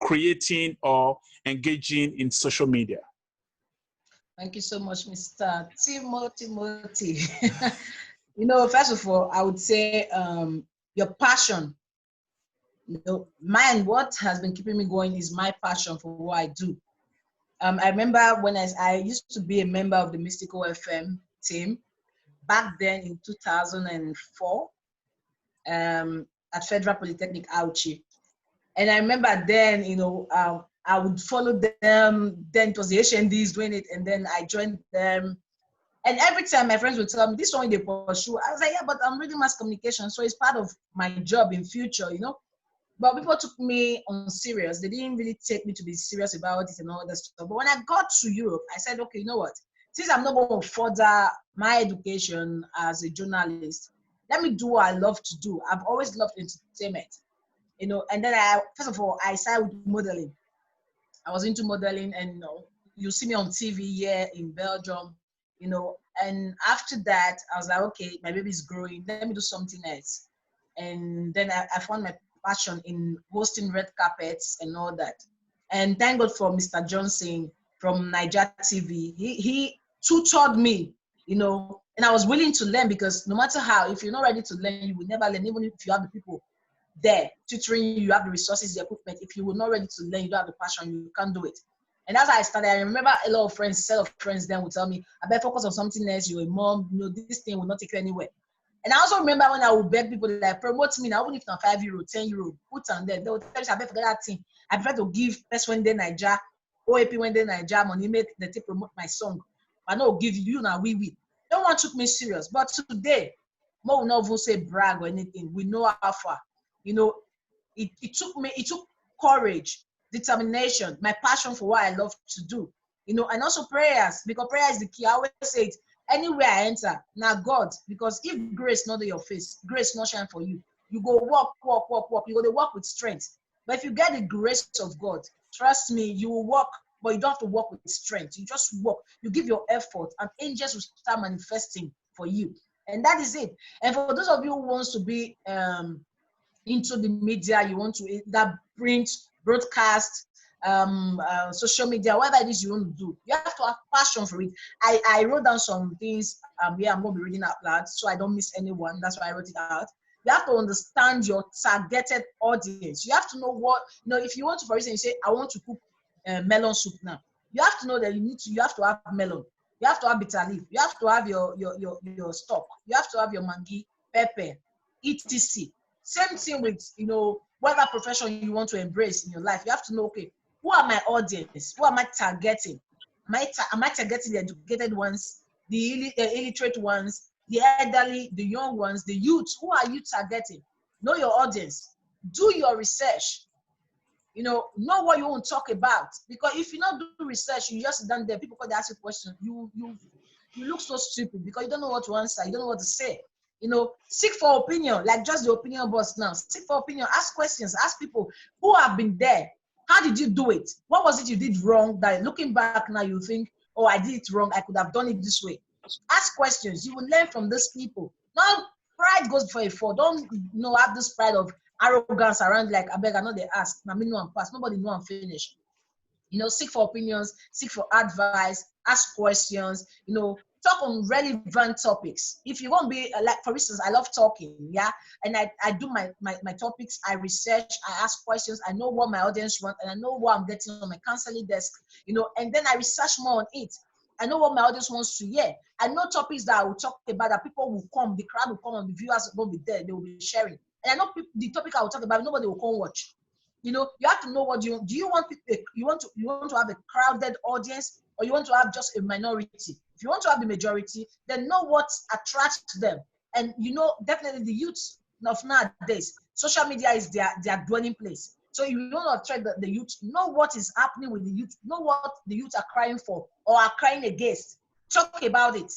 creating or engaging in social media? Thank you so much, Mr. Timothy. First of all, I would say your passion. Mine, what has been keeping me going is my passion for what I do. I remember when I used to be a member of the Mystical FM team back then in 2004 at Federal Polytechnic Auchi. And I remember then, I would follow them. Then it was the HNDs doing it, and then I joined them. And every time my friends would tell me, this one they pursue. I was like, yeah, but I'm reading mass communication, so it's part of my job in future, But people took me on serious. They didn't really take me to be serious about it and all that stuff. But when I got to Europe, I said, okay, you know what? Since I'm not going to further my education as a journalist, let me do what I love to do. I've always loved entertainment, And then first of all, I started with modeling. I was into modeling, and you see me on TV here in Belgium, And after that, I was like, okay, my baby's growing. Let me do something else. And then I found my passion in hosting red carpets and all that. And thank God for Mr. Johnson from Niger TV. He tutored me, and I was willing to learn, because no matter how, if you're not ready to learn, you will never learn. Even if you have the people there tutoring you, you have the resources, the equipment. If you were not ready to learn, you don't have the passion, you can't do it. And that's how I started. I remember a lot of friends, set of friends then would tell me, I better focus on something else. You're a mom, this thing will not take you anywhere. And I also remember when I would beg people that promote me now, even if not €5, €10, put on there. They would tell me, I better forget that thing. I prefer to give best when they Niger, OAP when they Niger, money make they promote my song. I know give you now we. No one took me serious. But today, more will not even say brag or anything. We know how far. It took courage, determination, my passion for what I love to do, and also prayers, because prayer is the key. I always say it, anywhere I enter, now God, because if grace not in your face, grace not shine for you, you go walk, you go to walk with strength. But if you get the grace of God, trust me, you will walk, but you don't have to walk with strength. You just walk, you give your effort, and angels will start manifesting for you. And that is it. And for those of you who wants to be into the media, you want to that print, broadcast, social media, whatever it is you want to do, you have to have passion for it. I wrote down some things I'm going to be reading out loud so I don't miss anyone. That's why I wrote it out. You have to understand your targeted audience. You have to know what, if you want to, for instance, you say, I want to cook melon soup now. You have to know that you have to have melon. You have to have bitter leaf. You have to have your stock. You have to have your mangi, pepper, etc. Same thing with, whatever profession you want to embrace in your life. You have to know, okay, who are my audience? Who am I targeting? Am I targeting the educated ones, the illiterate ones, the elderly, the young ones, the youth? Who are you targeting? Know your audience. Do your research. Know what you want to talk about. Because if you not do research, you just sit down there, people come to ask you questions. You look so stupid because you don't know what to answer. You don't know what to say. Seek for opinion, like just the opinion box now. Seek for opinion, ask questions, ask people who have been there. How did you do it? What was it you did wrong that looking back now you think, oh, I did it wrong, I could have done it this way? Ask questions. You will learn from these people. Now, pride goes before a fall. Don't have this pride of arrogance around like, I beg, I know they ask. Now, me know I'm pass. Nobody know I'm finished. Seek for opinions, seek for advice, ask questions, talk on relevant topics. If you want to be like, for instance, I love talking, yeah, and I do my topics, I research, I ask questions, I know what my audience want, and I know what I'm getting on my counseling desk, you know, and then I research more on it. I know what my audience wants to hear. I know topics that I will talk about that people will come, the crowd will come, and the viewers will be there, they will be sharing. And I know the topic I will talk about, nobody will come watch. You know, you have to know what do you want people, you want to have a crowded audience, or you want to have just a minority. If you want to have the majority, then know what attracts them. And you know, definitely the youth of nowadays, social media is their dwelling place. So if you want to attract the youth, know what is happening with the youth, know what the youth are crying for or are crying against. Talk about it.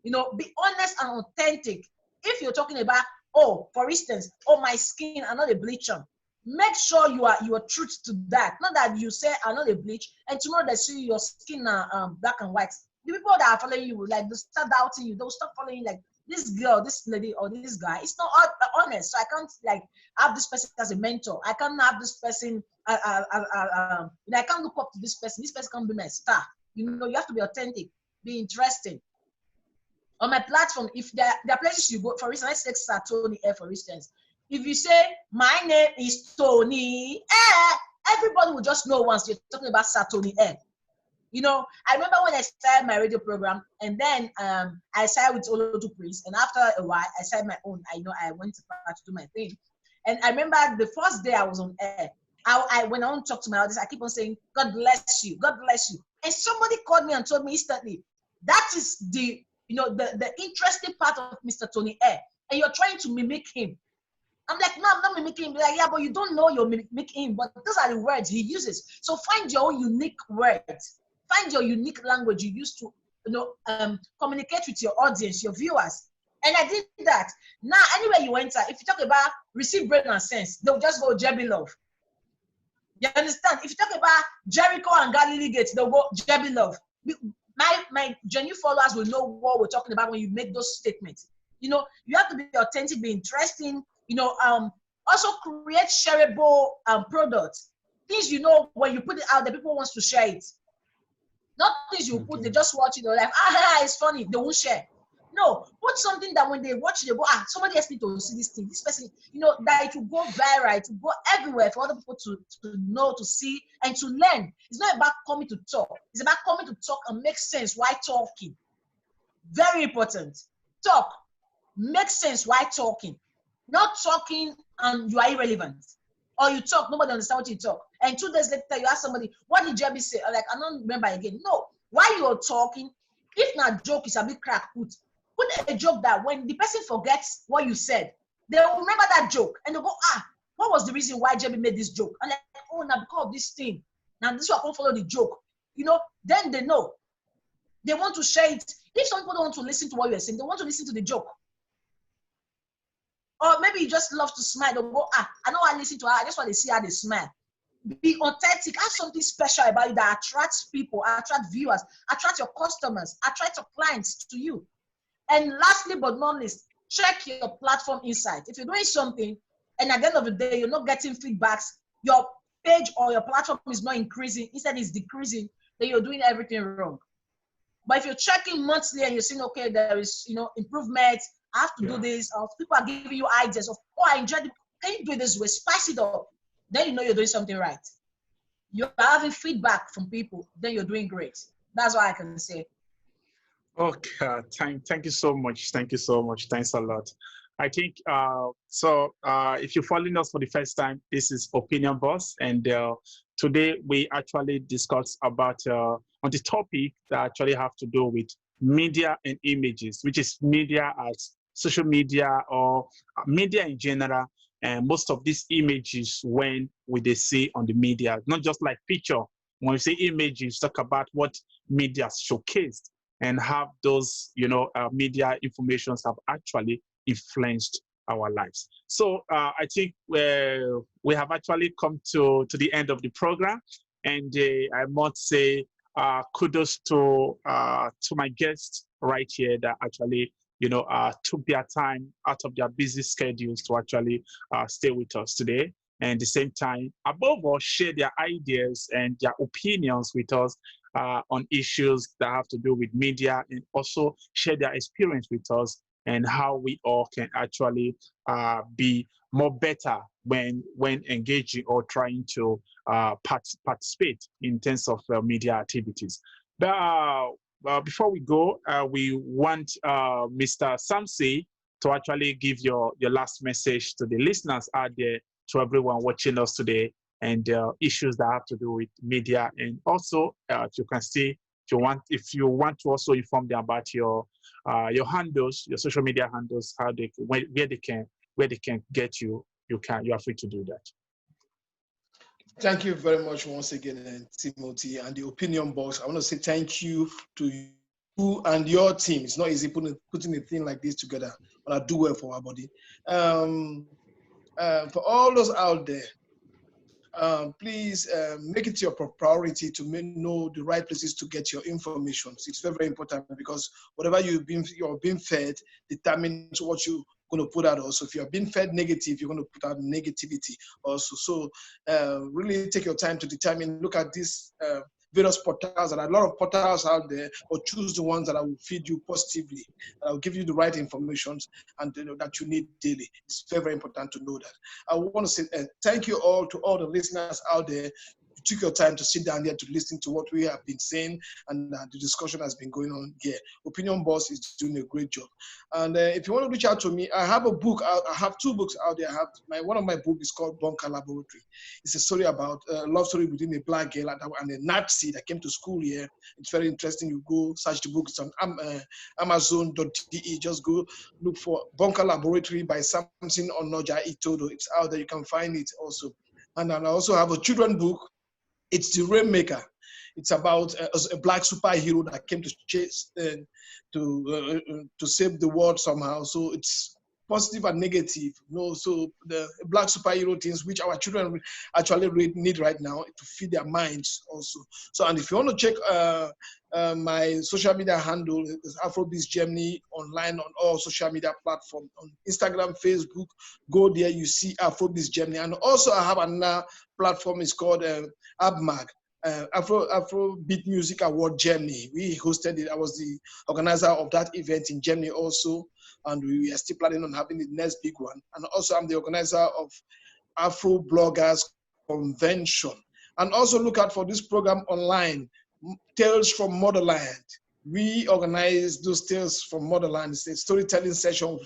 You know, be honest and authentic. If you're talking about, oh, for instance, oh, my skin, I'm not a bleacher. Make sure you are true to that. Not that you say I'm not a bleach, and tomorrow they see your skin black and white. The people that are following you, like, they start doubting you. They'll start following you, like, this girl, this lady, or this guy. It's not honest. So I can't like have this person as a mentor. I can't have this person. I can't look up to this person. This person can't be my star. You know, you have to be authentic, be interesting. On my platform, if there are places you go, for instance, let's take Tony Air, for instance. If you say, my name is Tony Air, everybody will just know once you're talking about Tony Air. You know, I remember when I started my radio program, and then I started with Olodo Prince, and after a while, I started my own. I went to do my thing. And I remember the first day I was on air, when I want to talk to my audience, I keep on saying, God bless you, God bless you. And somebody called me and told me instantly, that is the interesting part of Mr. Tony Air, and you're trying to mimic him. I'm like, no, I'm not mimicking him. Like, yeah, but you don't know you're mimicking him, but those are the words he uses. So find your own unique words. Find your unique language you use to, communicate with your audience, your viewers. And I did that. Now, anywhere you enter, if you talk about receive brain and sense, they'll just go Jebilove. You understand? If you talk about Jericho and Galilee gates, they'll go Jebilove. My genuine followers will know what we're talking about when you make those statements. You know, you have to be authentic, be interesting. You know, also create shareable products. Things, you know, when you put it out there, people want to share it. Not things you put, they just watch it, they're like, it's funny, they won't share. No, put something that when they watch it, they go, somebody else needs to see this thing. This person, you know, that it will go viral, it will go everywhere for other people to know, to see, and to learn. It's not about coming to talk. It's about coming to talk and make sense while talking. Very important. Talk. Make sense while talking. Not talking and you are irrelevant. Or you talk, nobody understands what you talk. And 2 days later, you ask somebody, what did Jebi say? I'm like, I don't remember again. No, while you're talking, if not joke is a bit crack, put a joke that when the person forgets what you said, they'll remember that joke. And they'll go, what was the reason why Jebi made this joke? I'm like, oh, now because of this thing. Now this one I can't follow the joke. You know, then they know. They want to share it. If some people don't want to listen to what you're saying, they want to listen to the joke. Or maybe you just love to smile. They'll go, I know I listen to her. I just want to see how they smile. Be authentic. Have something special about you that attracts people, attract viewers, attract your customers, attract your clients to you. And lastly, but not least, check your platform insight. If you're doing something and at the end of the day, you're not getting feedbacks, your page or your platform is not increasing, instead it's decreasing, then you're doing everything wrong. But if you're checking monthly and you're saying, okay, there is, you know, improvement, I have to do this, or people are giving you ideas of, I enjoyed it. Can you do it this way? Spice it up. Then you know you're doing something right. You're having feedback from people, then you're doing great. That's what I can say. Okay, thank you so much. Thank you so much. Thanks a lot. I think, if you're following us for the first time, this is Opinion Boss. And today we actually discuss about on the topic that actually have to do with media and images, which is media as social media or media in general. And most of these images when we they see on the media, not just like picture. When we say images, talk about what media showcased and have those, media informations have actually influenced our lives. So I think we have actually come to the end of the program, and I must say kudos to my guests right here that actually took their time out of their busy schedules to actually stay with us today. and at the same time, above all, share their ideas and their opinions with us on issues that have to do with media, and also share their experience with us and how we all can actually be more better when engaging or trying to participate in terms of media activities. But before we go, we want Mr. Samson to actually give your last message to the listeners out there, to everyone watching us today, and issues that have to do with media. And also, if you can see, if you want to also inform them about your handles, your social media handles, how they where they can get you, you are free to do that. Thank you very much once again, Timothy, and the Opinion Box. I want to say thank you to you and your team. It's not easy putting a thing like this together, but I do well for our body. For all those out there, please make it your priority to know the right places to get your information. It's very, very important, because whatever you're being fed determines what you're going to put out also. If you're being fed negative, you're going to put out negativity also. So really take your time to determine, look at these various portals, and a lot of portals out there, but choose the ones that will feed you positively, that will give you the right information and that you need daily. It's very, very important to know that. I want to say thank you all to all the listeners out there. You took your time to sit down there to listen to what we have been saying, and the discussion has been going on here. Opinion Boss is doing a great job. And if you want to reach out to me, I have a book out. I have 2 books out there. One of my books is called Bunker Laboratory. It's a story about a love story between a black girl and a Nazi that came to school here. It's very interesting. You go search the book. It's on Amazon.de. Just go look for Bunker Laboratory by Samson Itodo. It's out there. You can find it also. And I also have a children's book. It's The Rainmaker. It's about a black superhero that came to chase to save the world somehow. So it's positive and negative. So the black superhero things which our children actually need right now to feed their minds also. So, and if you want to check my social media handle is Afrobeats Germany online on all social media platforms, on Instagram, Facebook. Go there, you see Afrobeats Germany. And also I have another platform, it's called ABMAG. Afrobeat Music Award Germany. We hosted it. I was the organizer of that event in Germany also, and we are still planning on having the next big one. And also I'm the organizer of Afro Bloggers Convention. And also look out for this program online, Tales from Motherland. We organize those Tales from Motherland. It's a storytelling session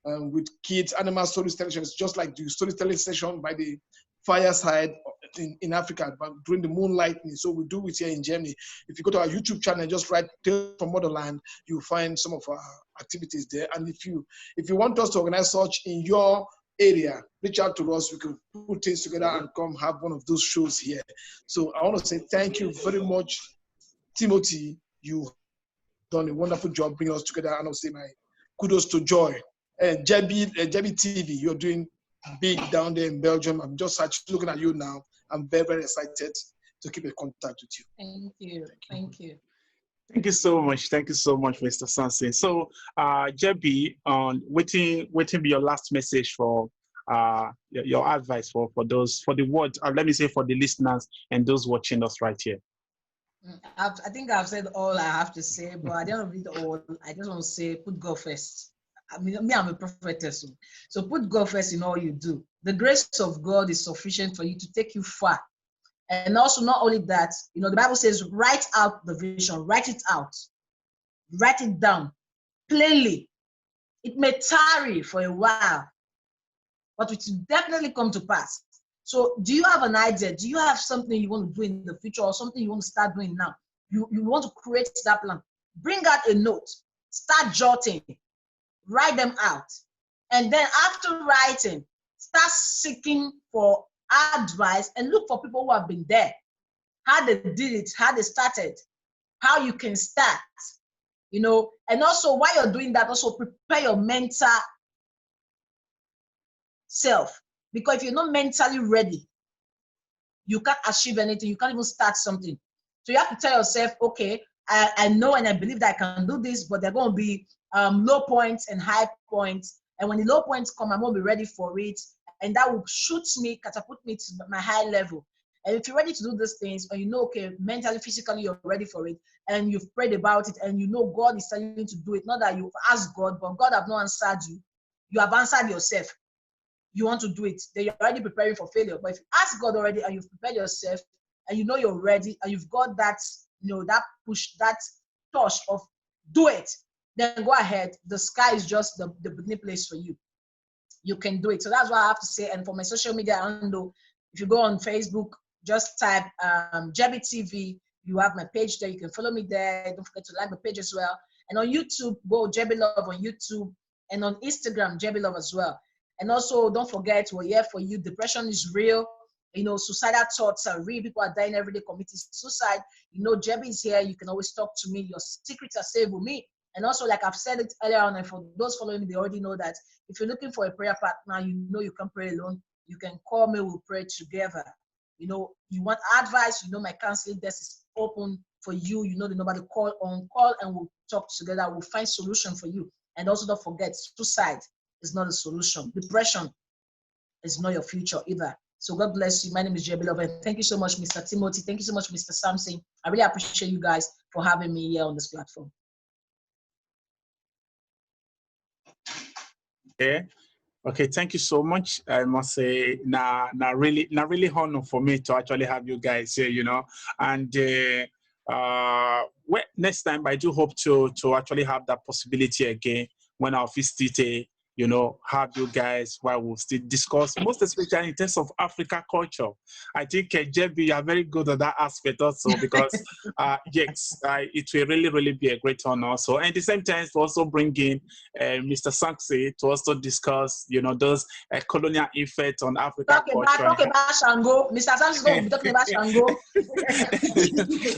with kids, animal storytelling sessions, just like the storytelling session by the fireside in Africa, but during the moonlighting. So we do it here in Germany. If you go to our YouTube channel, just write Tales from Motherland, you'll find some of our activities there. And if you want us to organize such in your area, reach out to us. We can put things together and come have one of those shows here. So I want to say thank you very much, Timothy. You've done a wonderful job bringing us together. And I'll say my kudos to Joy. Jebi TV, you're doing big down there in Belgium. I'm just looking at you now. I'm very, very excited to keep in contact with you. Thank you. Thank you. Thank you so much. Thank you so much, Mr. Samson. So, Jebi, waiting be your last message for your advice for the world. Let me say for the listeners and those watching us right here. I think I've said all I have to say, but at the end of it all, I just want to say, put God first. I mean, I'm a prophetess, so put God first in all you do. The grace of God is sufficient for you to take you far. And also, not only that, the Bible says, write out the vision, write it out, write it down plainly. It may tarry for a while, but it will definitely come to pass. So do you have an idea? Do you have something you want to do in the future, or something you want to start doing now? You want to create that plan. Bring out a note, start jotting, write them out. And then after writing, start seeking for advice and look for people who have been there, how they did it, how they started, how you can start, and also while you're doing that, also prepare your mental self, because if you're not mentally ready, you can't achieve anything, you can't even start something. So you have to tell yourself, okay, I know and I believe that I can do this, but there are going to be low points and high points, and when the low points come, I'm going to be ready for it, and that will shoot me, catapult me to my high level. And if you're ready to do these things, and you know, okay, mentally, physically, you're ready for it, and you've prayed about it, and you know God is telling you to do it, not that you've asked God, but God have not answered you. You have answered yourself. You want to do it, then you're already preparing for failure. But if you ask God already and you've prepared yourself, and you know you're ready, and you've got that, that push, that touch of do it, then go ahead. The sky is just the beginning place for you. You can do it. So that's what I have to say. And for my social media handle, if you go on Facebook, just type Jebi TV. You have my page there. You can follow me there. Don't forget to like the page as well. And on YouTube, go Jebilove on YouTube. And on Instagram, Jebilove as well. And also, don't forget, we're here for you. Depression is real. Suicidal thoughts are real. People are dying every day committing suicide. Jebi is here. You can always talk to me. Your secrets are safe with me. And also, like I've said it earlier on, and for those following me, they already know that if you're looking for a prayer partner, you can pray alone. You can call me, we'll pray together. You want advice, my counseling desk is open for you. The number to call and we'll talk together. We'll find solution for you. And also don't forget, suicide is not a solution. Depression is not your future either. So God bless you. My name is Jebilove, and thank you so much, Mr. Timothy. Thank you so much, Mr. Samson. I really appreciate you guys for having me here on this platform. Okay, thank you so much. I must say, really honor for me to actually have you guys here, and next time I do hope to actually have that possibility again when our visit, have you guys while we'll still discuss, most especially in terms of Africa culture. I think Jebi, you are very good at that aspect also, because yes, it will really be a great honor. So, and at the same time, to also bring in Mr. Sanksi to also discuss, those colonial effects on Africa culture. Talk about Shango. Mr. Sanksi is going to be talking about Shango.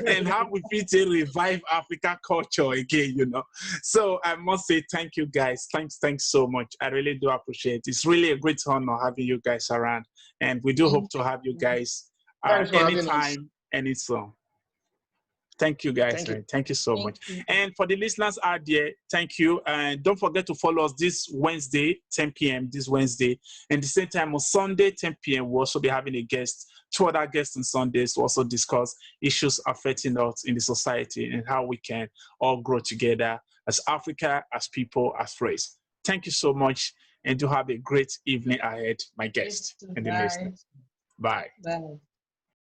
And how we fit to revive Africa culture again, So I must say thank you guys. Thanks so much. I really do appreciate it. It's really a great honor having you guys around, and we do hope to have you guys anytime, anytime. Thank you guys. Thank you so much. And for the listeners out there, thank you. And don't forget to follow us this Wednesday, 10 p.m. this Wednesday. And the same time on Sunday, 10 p.m. we'll also be having a guest, 2 other guests on Sundays to also discuss issues affecting us in the society and how we can all grow together as Africa, as people, as race. Thank you so much, and do have a great evening ahead, my guests and the listeners. Bye. Bye.